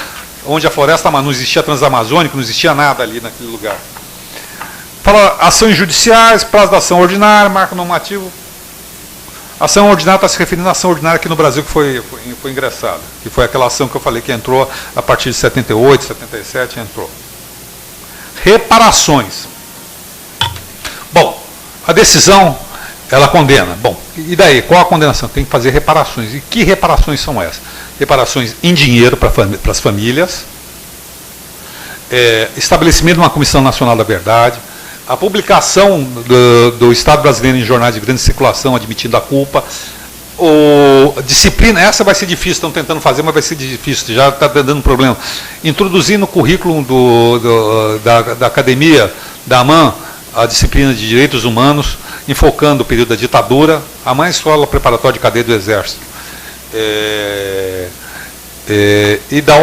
onde a floresta não existia transamazônica, não existia nada ali naquele lugar. Fala ações judiciais, prazo da ação ordinária, marco normativo. Ação ordinária está se referindo à ação ordinária aqui no Brasil que foi ingressada, que foi aquela ação que eu falei que entrou a partir de 78, 77, entrou. Reparações. Bom, a decisão, ela condena. Bom, e daí? Qual a condenação? Tem que fazer reparações. E que reparações são essas? Reparações em dinheiro para as famílias, estabelecimento de uma Comissão Nacional da Verdade, a publicação do Estado brasileiro em jornais de grande circulação admitindo a culpa, disciplina, essa vai ser difícil, estão tentando fazer, mas vai ser difícil, já está dando problema. Introduzir no currículo da academia, da AMAN, a disciplina de direitos humanos, enfocando o período da ditadura, a mãe escola preparatória de cadeia do Exército. E dar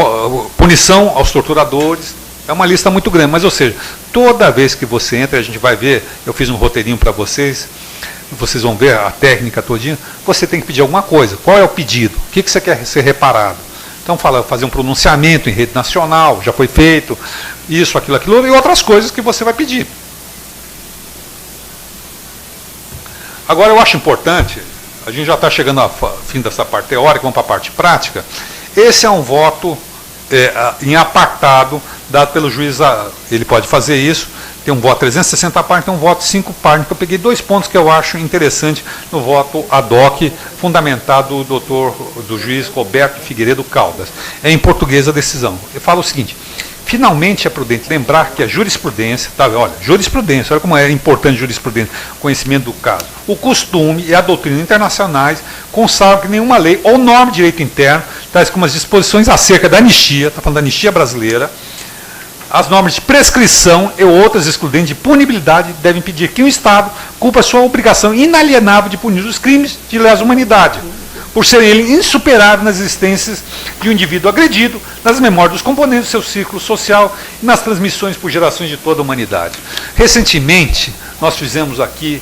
punição aos torturadores. É uma lista muito grande, mas, ou seja, toda vez que você entra, a gente vai ver, eu fiz um roteirinho para vocês vão ver a técnica todinha, você tem que pedir alguma coisa. Qual é o pedido? O que você quer ser reparado? Então, fazer um pronunciamento em rede nacional, já foi feito, isso, aquilo, e outras coisas que você vai pedir. Agora, eu acho importante, a gente já está chegando ao fim dessa parte teórica, vamos para a parte prática. Esse é um voto em apartado, dado pelo juiz, ele pode fazer isso, tem um voto 360 páginas, tem um voto 5 páginas, que eu peguei 2 pontos que eu acho interessante no voto ad hoc, fundamentado do juiz Roberto Figueiredo Caldas. É em português a decisão. Ele fala o seguinte: finalmente é prudente lembrar que a jurisprudência, jurisprudência, olha como é importante jurisprudência, conhecimento do caso. O costume e a doutrina internacionais consagram que nenhuma lei ou norma de direito interno, tais como as disposições acerca da anistia, está falando da anistia brasileira, as normas de prescrição e outras excludentes de punibilidade devem impedir que o Estado cumpra sua obrigação inalienável de punir os crimes de lesa humanidade, por serem ele insuperável nas existências de um indivíduo agredido, nas memórias dos componentes do seu círculo social e nas transmissões por gerações de toda a humanidade. Recentemente, nós fizemos aqui,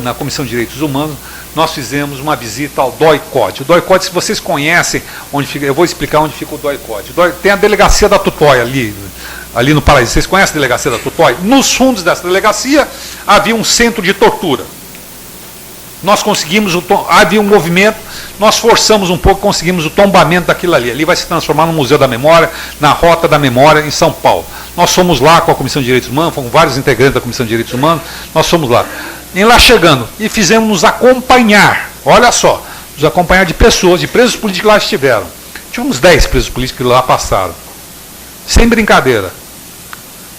na Comissão de Direitos Humanos, nós fizemos uma visita ao DOI-CODE. O DOI-CODE, se vocês conhecem, onde fica, eu vou explicar onde fica o DOI-CODE. Tem a delegacia da Tutóia ali no Paraíso. Vocês conhecem a delegacia da Tutóia? Nos fundos dessa delegacia havia um centro de tortura. Nós conseguimos, havia um movimento, nós forçamos um pouco, conseguimos o tombamento daquilo ali. Ali vai se transformar no Museu da Memória, na Rota da Memória, em São Paulo. Nós fomos lá com a Comissão de Direitos Humanos, foram vários integrantes da Comissão de Direitos Humanos, nós fomos lá. E lá chegando, e fizemos nos acompanhar, olha só, nos acompanhar de pessoas, de presos políticos que lá estiveram. Tinha uns 10 presos políticos que lá passaram. Sem brincadeira.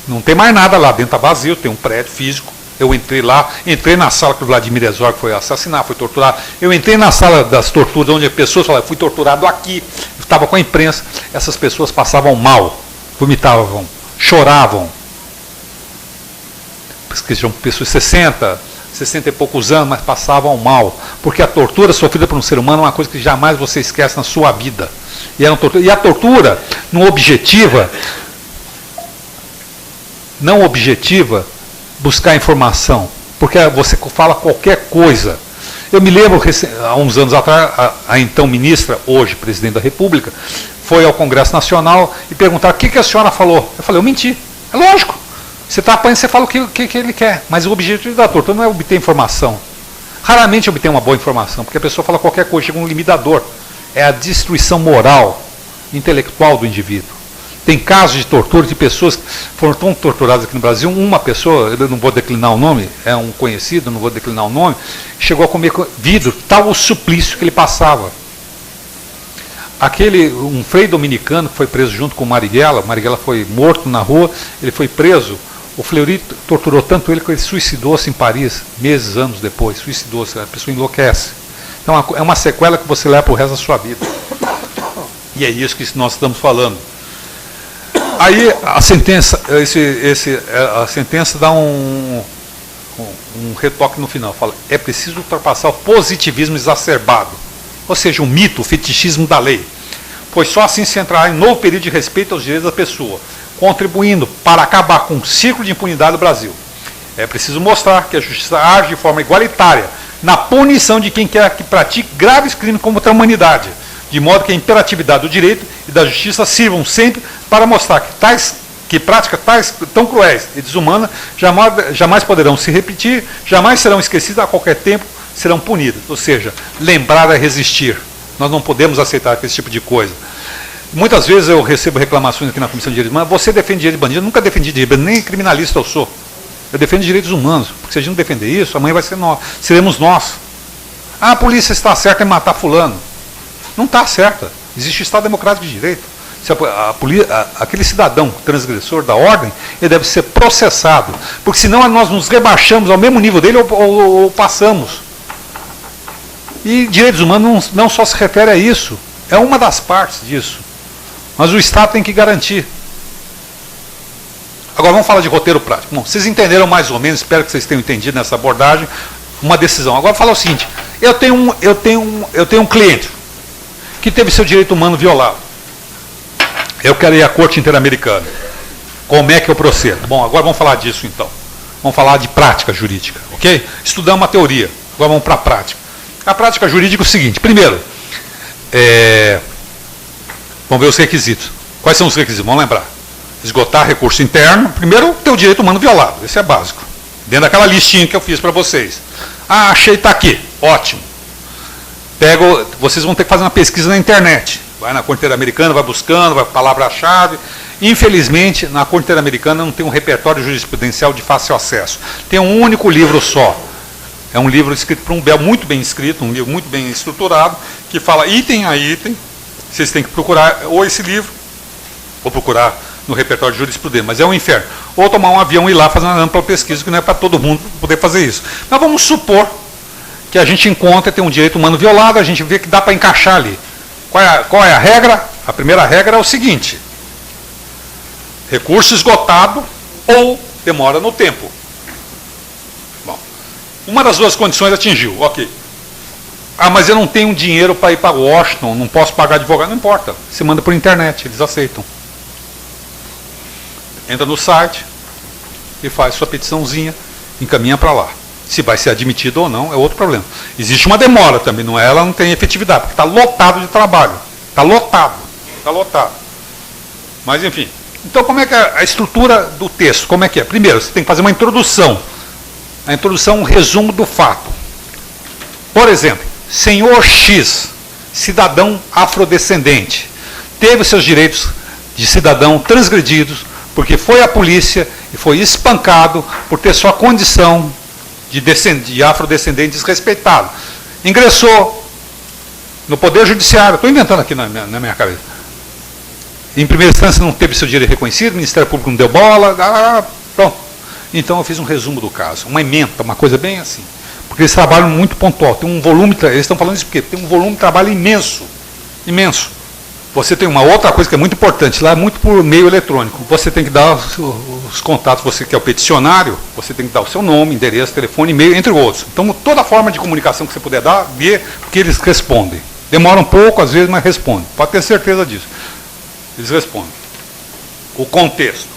Não tem mais nada lá dentro, está vazio, tem um prédio físico. Eu entrei lá, entrei na sala que o Vladimir Herzog foi assassinado, foi torturado. Eu entrei na sala das torturas, onde as pessoas falavam, fui torturado aqui. Estava com a imprensa. Essas pessoas passavam mal, vomitavam, choravam. Porque são pessoas de 60 e poucos anos, mas passavam mal. Porque a tortura sofrida por um ser humano é uma coisa que jamais você esquece na sua vida. E a tortura, não objetiva, buscar informação, porque você fala qualquer coisa. Eu me lembro, há uns anos atrás, a então ministra, hoje presidente da República, foi ao Congresso Nacional e perguntaram: o que a senhora falou? Eu falei: eu menti. É lógico, você está apanhando, você fala o que ele quer, mas o objetivo da tortura não é obter informação. Raramente obtém uma boa informação, porque a pessoa fala qualquer coisa, chega um limitador. É a destruição moral, intelectual do indivíduo. Tem casos de tortura de pessoas que foram tão torturadas aqui no Brasil. Uma pessoa, eu não vou declinar o nome, é um conhecido, não vou declinar o nome, chegou a comer vidro, tal o suplício que ele passava. Um frei dominicano que foi preso junto com Marighella foi morto na rua, ele foi preso, o Fleury torturou tanto ele que ele suicidou-se em Paris, meses, anos depois, suicidou-se, a pessoa enlouquece. Então é uma sequela que você leva para o resto da sua vida. E é isso que nós estamos falando. Aí a sentença, a sentença dá um retoque no final, fala: é preciso ultrapassar o positivismo exacerbado, ou seja, o mito, o fetichismo da lei, pois só assim se entrará em novo período de respeito aos direitos da pessoa, contribuindo para acabar com o ciclo de impunidade do Brasil. É preciso mostrar que a justiça age de forma igualitária na punição de quem quer que pratique graves crimes contra a humanidade, de modo que a imperatividade do direito e da justiça sirvam sempre para mostrar que práticas tais tão cruéis e desumanas jamais poderão se repetir, jamais serão esquecidas, a qualquer tempo serão punidas. Ou seja, lembrar é resistir. Nós não podemos aceitar esse tipo de coisa. Muitas vezes eu recebo reclamações aqui na Comissão de Direitos Humanos: você defende direito de bandido? Eu nunca defendi direito de bandido, nem criminalista eu sou. Eu defendo direitos humanos, porque se a gente não defender isso, amanhã vai ser nós, seremos nós. Ah, a polícia está certa em matar fulano. Não está certa. Existe o Estado Democrático de Direito. Se aquele cidadão transgressor da ordem, ele deve ser processado. Porque senão nós nos rebaixamos ao mesmo nível dele ou passamos. E direitos humanos não só se refere a isso. É uma das partes disso. Mas o Estado tem que garantir. Agora vamos falar de roteiro prático. Bom, vocês entenderam mais ou menos, espero que vocês tenham entendido nessa abordagem, uma decisão. Agora fala o seguinte: eu tenho um cliente que teve seu direito humano violado. Eu quero ir à Corte Interamericana. Como é que eu procedo? Bom, agora vamos falar disso então. Vamos falar de prática jurídica, ok? Estudamos uma teoria, agora vamos para a prática. A prática jurídica é o seguinte: primeiro, vamos ver os requisitos. Quais são os requisitos? Vamos lembrar. Esgotar recurso interno, primeiro, ter o direito humano violado, esse é básico. Dentro daquela listinha que eu fiz para vocês. Ah, achei, está aqui, ótimo. Vocês vão ter que fazer uma pesquisa na internet. Vai na Corte Interamericana, vai buscando, vai para a palavra-chave. Infelizmente, na Corte Interamericana não tem um repertório jurisprudencial de fácil acesso. Tem um único livro só. É um livro escrito por um bel, muito bem escrito, um livro muito bem estruturado, que fala item a item. Vocês têm que procurar ou esse livro, ou procurar no repertório de jurisprudência, mas é um inferno. Ou tomar um avião e ir lá fazer uma ampla pesquisa, que não é para todo mundo poder fazer isso. Mas vamos supor que a gente encontra, tem um direito humano violado, a gente vê que dá para encaixar ali. Qual é a regra? A primeira regra é o seguinte: recurso esgotado ou demora no tempo. Bom, uma das duas condições atingiu, ok. Ah, mas eu não tenho dinheiro para ir para Washington, não posso pagar advogado, não importa. Você manda por internet, eles aceitam. Entra no site e faz sua petiçãozinha, encaminha para lá. Se vai ser admitido ou não, é outro problema. Existe uma demora também, ela não tem efetividade, porque está lotado de trabalho. Está lotado. Mas, enfim. Então, como é que é a estrutura do texto? Como é que é? Primeiro, você tem que fazer uma introdução. A introdução é um resumo do fato. Por exemplo, senhor X, cidadão afrodescendente, teve seus direitos de cidadão transgredidos porque foi à polícia e foi espancado por ter sua condição de afrodescendente desrespeitado. Ingressou no Poder Judiciário, estou inventando aqui na minha cabeça. Em primeira instância não teve seu direito reconhecido, o Ministério Público não deu bola, pronto. Então eu fiz um resumo do caso, uma ementa, uma coisa bem assim. Porque eles trabalham muito pontual, tem um volume, eles estão falando isso porque tem um volume de trabalho imenso, imenso. Você tem uma outra coisa que é muito importante, lá é muito por meio eletrônico. Você tem que dar os contatos, você que é o peticionário, você tem que dar o seu nome, endereço, telefone, e-mail, entre outros. Então toda forma de comunicação que você puder dar, dê, porque eles respondem. Demora um pouco, às vezes, mas respondem. Pode ter certeza disso. Eles respondem. O contexto.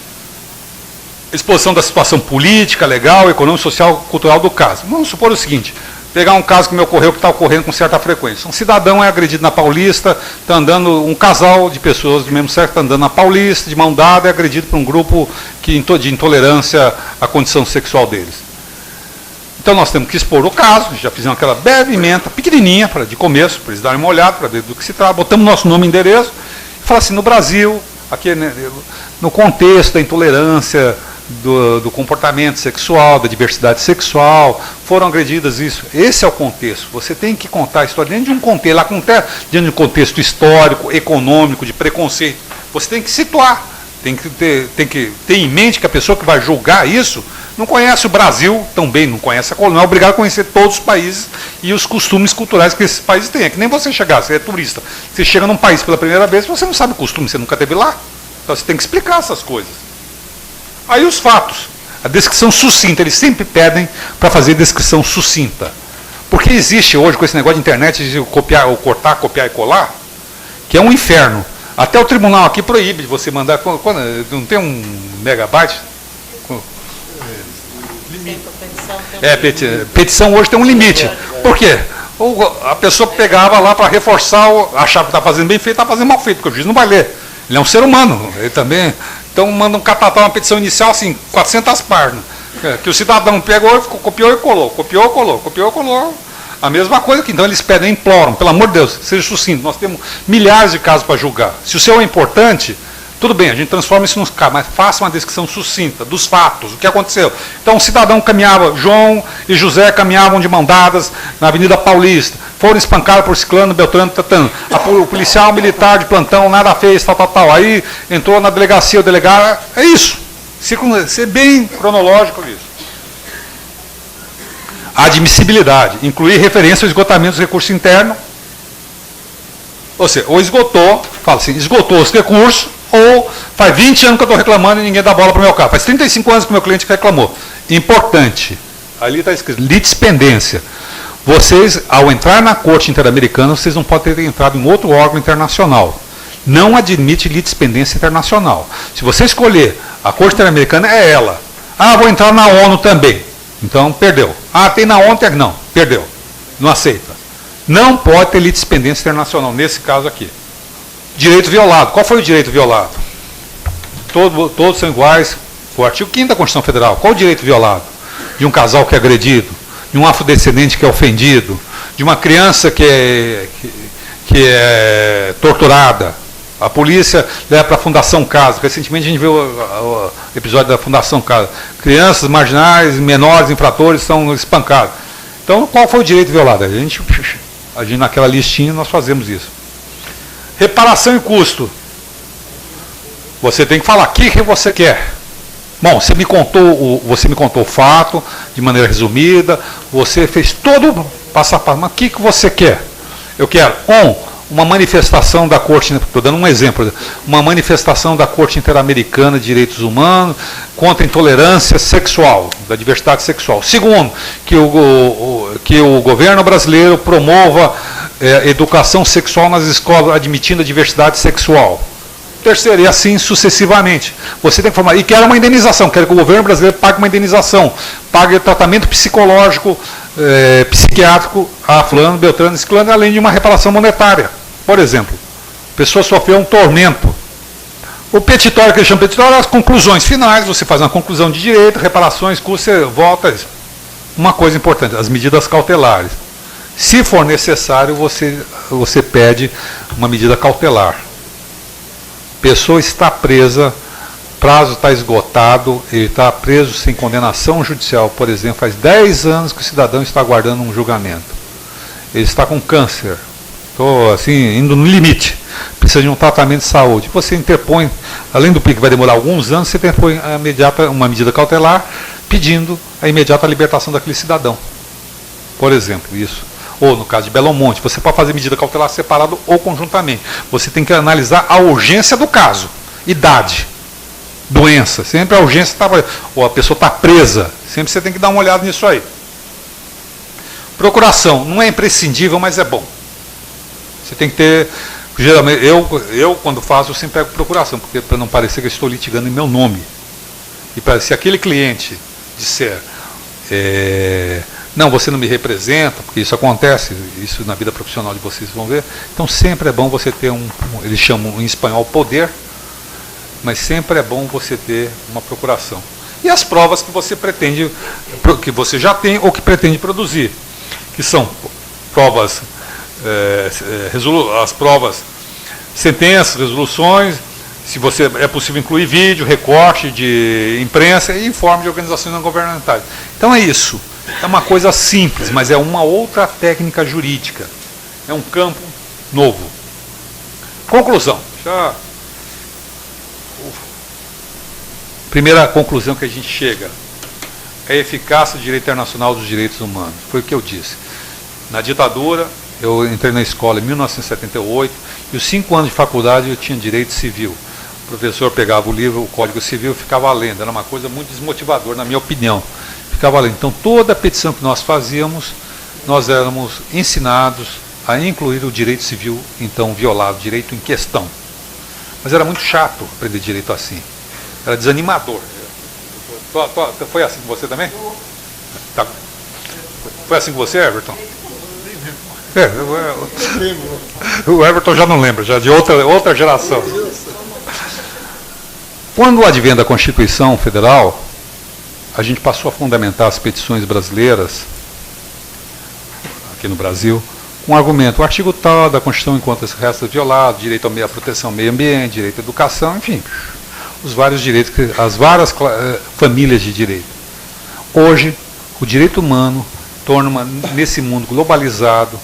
Exposição da situação política, legal, econômica, social, cultural do caso. Vamos supor o seguinte, pegar um caso que me ocorreu, que está ocorrendo com certa frequência. Um cidadão é agredido na Paulista, está andando, um casal de pessoas do mesmo sexo está andando na Paulista, de mão dada, é agredido por um grupo de intolerância à condição sexual deles. Então nós temos que expor o caso, já fizemos aquela breve ementa, pequenininha, de começo, para eles darem uma olhada, para ver do que se trata, botamos nosso nome e endereço, e fala assim, no Brasil, aqui, né, no contexto da intolerância, do comportamento sexual, da diversidade sexual, foram agredidas isso. Esse é o contexto. Você tem que contar a história dentro de um contexto, dentro de um contexto histórico, econômico, de preconceito. Você tem que situar, tem que ter em mente que a pessoa que vai julgar isso não conhece o Brasil tão bem, não conhece a colônia, não é obrigado a conhecer todos os países e os costumes culturais que esses países têm. É que nem você chegar, você é turista, você chega num país pela primeira vez, você não sabe o costume, você nunca esteve lá. Então você tem que explicar essas coisas. Aí os fatos, a descrição sucinta, eles sempre pedem para fazer descrição sucinta. Porque existe hoje, com esse negócio de internet, de copiar, ou cortar, copiar e colar, que é um inferno. Até o tribunal aqui proíbe de você mandar, não tem um megabyte? Limite. Petição hoje tem um limite. Por quê? A pessoa pegava lá para reforçar, achava que está fazendo bem feito, está fazendo mal feito, porque o juiz não vai ler. Ele é um ser humano, ele também... Então manda um catapau, uma petição inicial, assim, 400 páginas. Que o cidadão pegou, copiou e colou, copiou e colou, copiou e colou. A mesma coisa que então eles pedem, imploram, pelo amor de Deus, seja sucinto. Nós temos milhares de casos para julgar. Se o seu é importante, tudo bem, a gente transforma isso nos casos, mas faça uma descrição sucinta dos fatos, o que aconteceu. Então um cidadão caminhava, João e José caminhavam de mão dadas na Avenida Paulista, foram espancados por ciclano, beltrano, tatano. O policial militar de plantão nada fez, tal. Aí entrou na delegacia, o delegado, é isso. Ser bem cronológico isso. Admissibilidade, incluir referência ao esgotamento dos recursos internos. Ou seja, ou esgotou, fala assim, esgotou os recursos, ou faz 20 anos que eu estou reclamando e ninguém dá bola para o meu carro. Faz 35 anos que o meu cliente reclamou. Importante, ali está escrito, litispendência. Vocês, ao entrar na Corte Interamericana, vocês não podem ter entrado em outro órgão internacional. Não admite litispendência internacional. Se você escolher a Corte Interamericana, é ela. Ah, vou entrar na ONU também. Então, perdeu. Ah, tem na ONU, não, perdeu. Não aceita. Não pode ter litispendência internacional, nesse caso aqui. Direito violado. Qual foi o direito violado? Todos são iguais. O artigo 5º da Constituição Federal. Qual o direito violado? De um casal que é agredido, de um afrodescendente que é ofendido, de uma criança que é torturada. A polícia leva para a Fundação Casa. Recentemente a gente viu o episódio da Fundação Casa. Crianças marginais, menores, infratores são espancados. Então, qual foi o direito violado? A gente naquela listinha, nós fazemos isso. Reparação e custo. Você tem que falar o que você quer. Bom, você me contou o fato de maneira resumida, você fez todo o passo a passo, mas o que você quer? Eu quero, uma manifestação da Corte, estou dando um exemplo, uma manifestação da Corte Interamericana de Direitos Humanos contra a intolerância sexual, da diversidade sexual. Segundo, que o governo brasileiro promova educação sexual nas escolas, admitindo a diversidade sexual. Terceiro, e assim sucessivamente. Você tem que formar, e quero uma indenização, quero que o governo brasileiro pague uma indenização, pague tratamento psicológico, psiquiátrico a fulano, beltrano, ciclano, além de uma reparação monetária. Por exemplo, a pessoa sofreu um tormento. O petitório, que eles chamam de petitório, é as conclusões finais, você faz uma conclusão de direito, reparações, custos, você volta. Uma coisa importante, as medidas cautelares. Se for necessário, você pede uma medida cautelar. Pessoa está presa, prazo está esgotado, ele está preso sem condenação judicial, por exemplo, faz 10 anos que o cidadão está aguardando um julgamento. Ele está com câncer, estou assim, indo no limite, precisa de um tratamento de saúde. Você interpõe, além do que vai demorar alguns anos, você interpõe uma medida cautelar pedindo a imediata libertação daquele cidadão. Por exemplo, isso. Ou no caso de Belo Monte, você pode fazer medida cautelar separado ou conjuntamente. Você tem que analisar a urgência do caso, idade, doença, sempre a urgência está, ou a pessoa está presa, sempre você tem que dar uma olhada nisso aí. Procuração, não é imprescindível, mas é bom. Você tem que ter, geralmente, eu quando faço, eu sempre pego procuração, porque para não parecer que eu estou litigando em meu nome. E se aquele cliente disser, não, você não me representa, porque isso acontece, isso na vida profissional de vocês vão ver, então sempre é bom você ter eles chamam em espanhol poder, mas sempre é bom você ter uma procuração. E as provas que você pretende, que você já tem ou que pretende produzir, que são provas, as provas, sentenças, resoluções, se você é possível incluir vídeo, recorte de imprensa e informe de organizações não governamentais. Então é isso. É uma coisa simples, mas é uma outra técnica jurídica. É um campo novo. Conclusão. Primeira conclusão que a gente chega é a eficácia do direito internacional dos direitos humanos. Foi o que eu disse. Na ditadura, eu entrei na escola em 1978 e os 5 anos de faculdade eu tinha direito civil. O professor pegava o livro, o Código Civil, e ficava lendo. Era uma coisa muito desmotivadora, na minha opinião. Ficava lendo. Então, toda a petição que nós fazíamos, nós éramos ensinados a incluir o direito civil, então, violado, direito em questão. Mas era muito chato aprender direito assim. Era desanimador. Foi assim com você também? Tá. Foi assim com você, Everton? O Everton já não lembra, já de outra geração. Quando o advento da Constituição Federal, a gente passou a fundamentar as petições brasileiras, aqui no Brasil, com um argumento, o artigo tal da Constituição encontra-se restos violados, direito à proteção ao meio ambiente, direito à educação, enfim, os vários direitos, as várias famílias de direito. Hoje, o direito humano torna nesse mundo globalizado,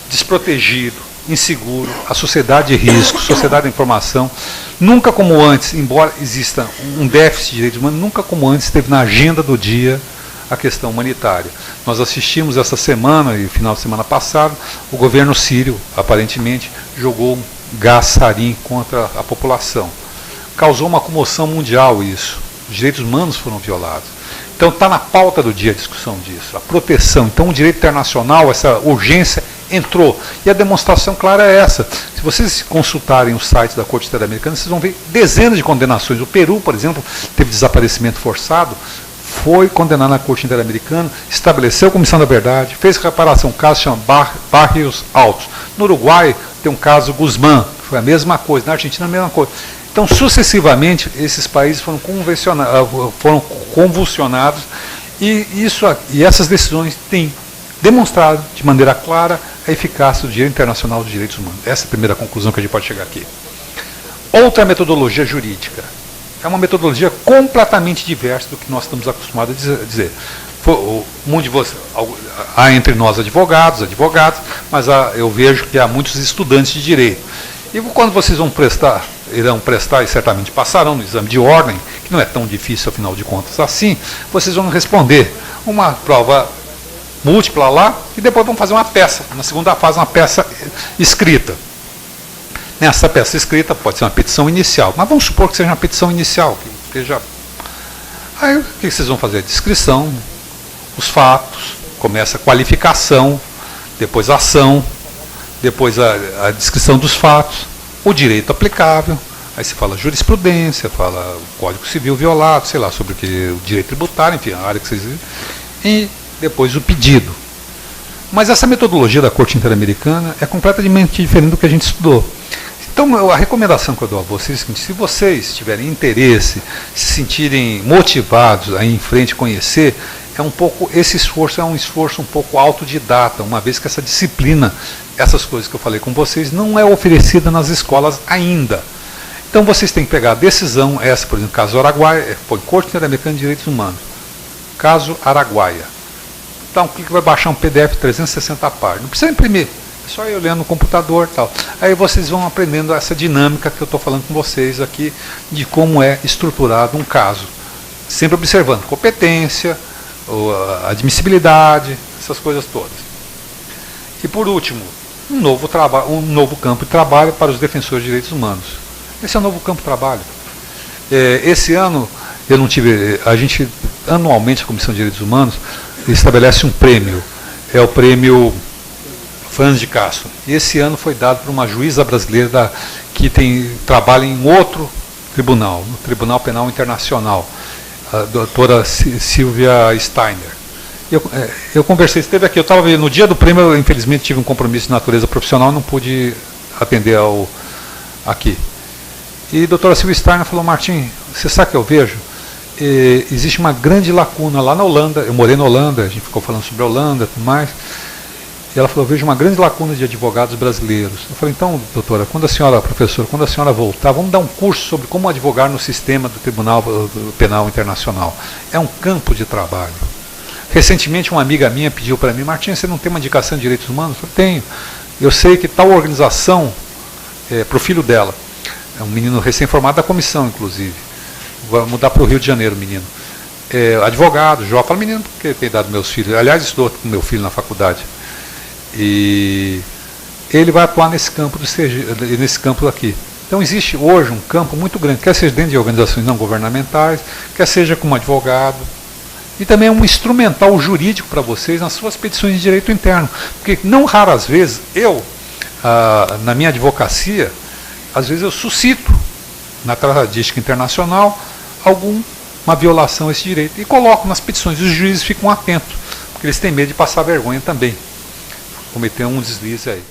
desprotegido, inseguro, a sociedade de risco, sociedade de informação, nunca como antes, embora exista um déficit de direitos humanos, nunca como antes esteve na agenda do dia a questão humanitária. Nós assistimos essa semana, e final de semana passado, o governo sírio, aparentemente, jogou um gás sarin contra a população. Causou uma comoção mundial isso. Os direitos humanos foram violados. Então está na pauta do dia a discussão disso, a proteção. Então o direito internacional, essa urgência entrou. E a demonstração clara é essa. Se vocês consultarem os sites da Corte Interamericana, vocês vão ver dezenas de condenações. O Peru, por exemplo, teve desaparecimento forçado, foi condenado na Corte Interamericana, estabeleceu a Comissão da Verdade, fez reparação, um caso chama Barrios Altos. No Uruguai tem um caso Guzmán, foi a mesma coisa, na Argentina a mesma coisa. Então, sucessivamente, esses países foram convulsionados e essas decisões têm demonstrado de maneira clara a eficácia do direito internacional dos direitos humanos. Essa é a primeira conclusão que a gente pode chegar aqui. Outra metodologia jurídica. É uma metodologia completamente diversa do que nós estamos acostumados a dizer. Há entre nós advogados, mas eu vejo que há muitos estudantes de direito. E quando vocês irão prestar e certamente passarão no exame de ordem, que não é tão difícil, afinal de contas, assim, vocês vão responder uma prova múltipla lá e depois vão fazer uma peça, na segunda fase, uma peça escrita. Nessa peça escrita pode ser uma petição inicial, mas vamos supor que seja uma petição inicial. Aí o que vocês vão fazer? Descrição, os fatos, começa a qualificação, depois a ação, depois a descrição dos fatos, o direito aplicável, aí se fala jurisprudência, fala o Código Civil violado, sei lá, sobre o direito tributário, enfim, a área que vocês viram, e depois o pedido. Mas essa metodologia da Corte Interamericana é completamente diferente do que a gente estudou. Então, a recomendação que eu dou a vocês é a seguinte: se vocês tiverem interesse, se sentirem motivados a ir em frente, conhecer, esse esforço é um esforço um pouco autodidata, uma vez que essa disciplina, essas coisas que eu falei com vocês, não é oferecida nas escolas ainda. Então vocês têm que pegar a decisão, essa, por exemplo, caso Araguaia, foi Corte Interamericana de Direitos Humanos, caso Araguaia. Então, o que vai baixar um PDF 360 páginas? Não precisa imprimir, é só ir olhando no computador e tal. Aí vocês vão aprendendo essa dinâmica que eu estou falando com vocês aqui, de como é estruturado um caso. Sempre observando competência, admissibilidade, essas coisas todas. E por último, um novo campo de trabalho para os defensores de direitos humanos. Esse é o novo campo de trabalho. Esse ano, a gente, anualmente, a Comissão de Direitos Humanos estabelece um prêmio, é o prêmio Franz de Castro. E esse ano foi dado por uma juíza brasileira que trabalha em outro tribunal, no Tribunal Penal Internacional, a doutora Silvia Steiner. Eu conversei, esteve aqui, eu estava no dia do prêmio, eu infelizmente tive um compromisso de natureza profissional, não pude atender aqui. E a doutora Silvia Steiner falou: Martim, você sabe o que eu vejo? Existe uma grande lacuna lá na Holanda, eu morei na Holanda, a gente ficou falando sobre a Holanda e tudo mais, e ela falou: eu vejo uma grande lacuna de advogados brasileiros. Eu falei: então, doutora, professora, quando a senhora voltar, vamos dar um curso sobre como advogar no sistema do Tribunal Penal Internacional. É um campo de trabalho. Recentemente, uma amiga minha pediu para mim: Martim, você não tem uma indicação de direitos humanos? Eu falei: tenho. Eu sei que tal organização, para o filho dela, é um menino recém-formado da comissão, inclusive, vai mudar para o Rio de Janeiro, menino. Advogado, jovem, fala menino porque tem dado meus filhos. Aliás, estou com meu filho na faculdade. E ele vai atuar nesse campo aqui. Então existe hoje um campo muito grande, quer seja dentro de organizações não governamentais, quer seja como advogado, e também é um instrumental jurídico para vocês nas suas petições de direito interno. Porque não raras vezes, na minha advocacia, às vezes eu suscito, na tratadística internacional, uma violação a esse direito, e coloco nas petições. Os juízes ficam atentos, porque eles têm medo de passar vergonha também, cometer um deslize aí.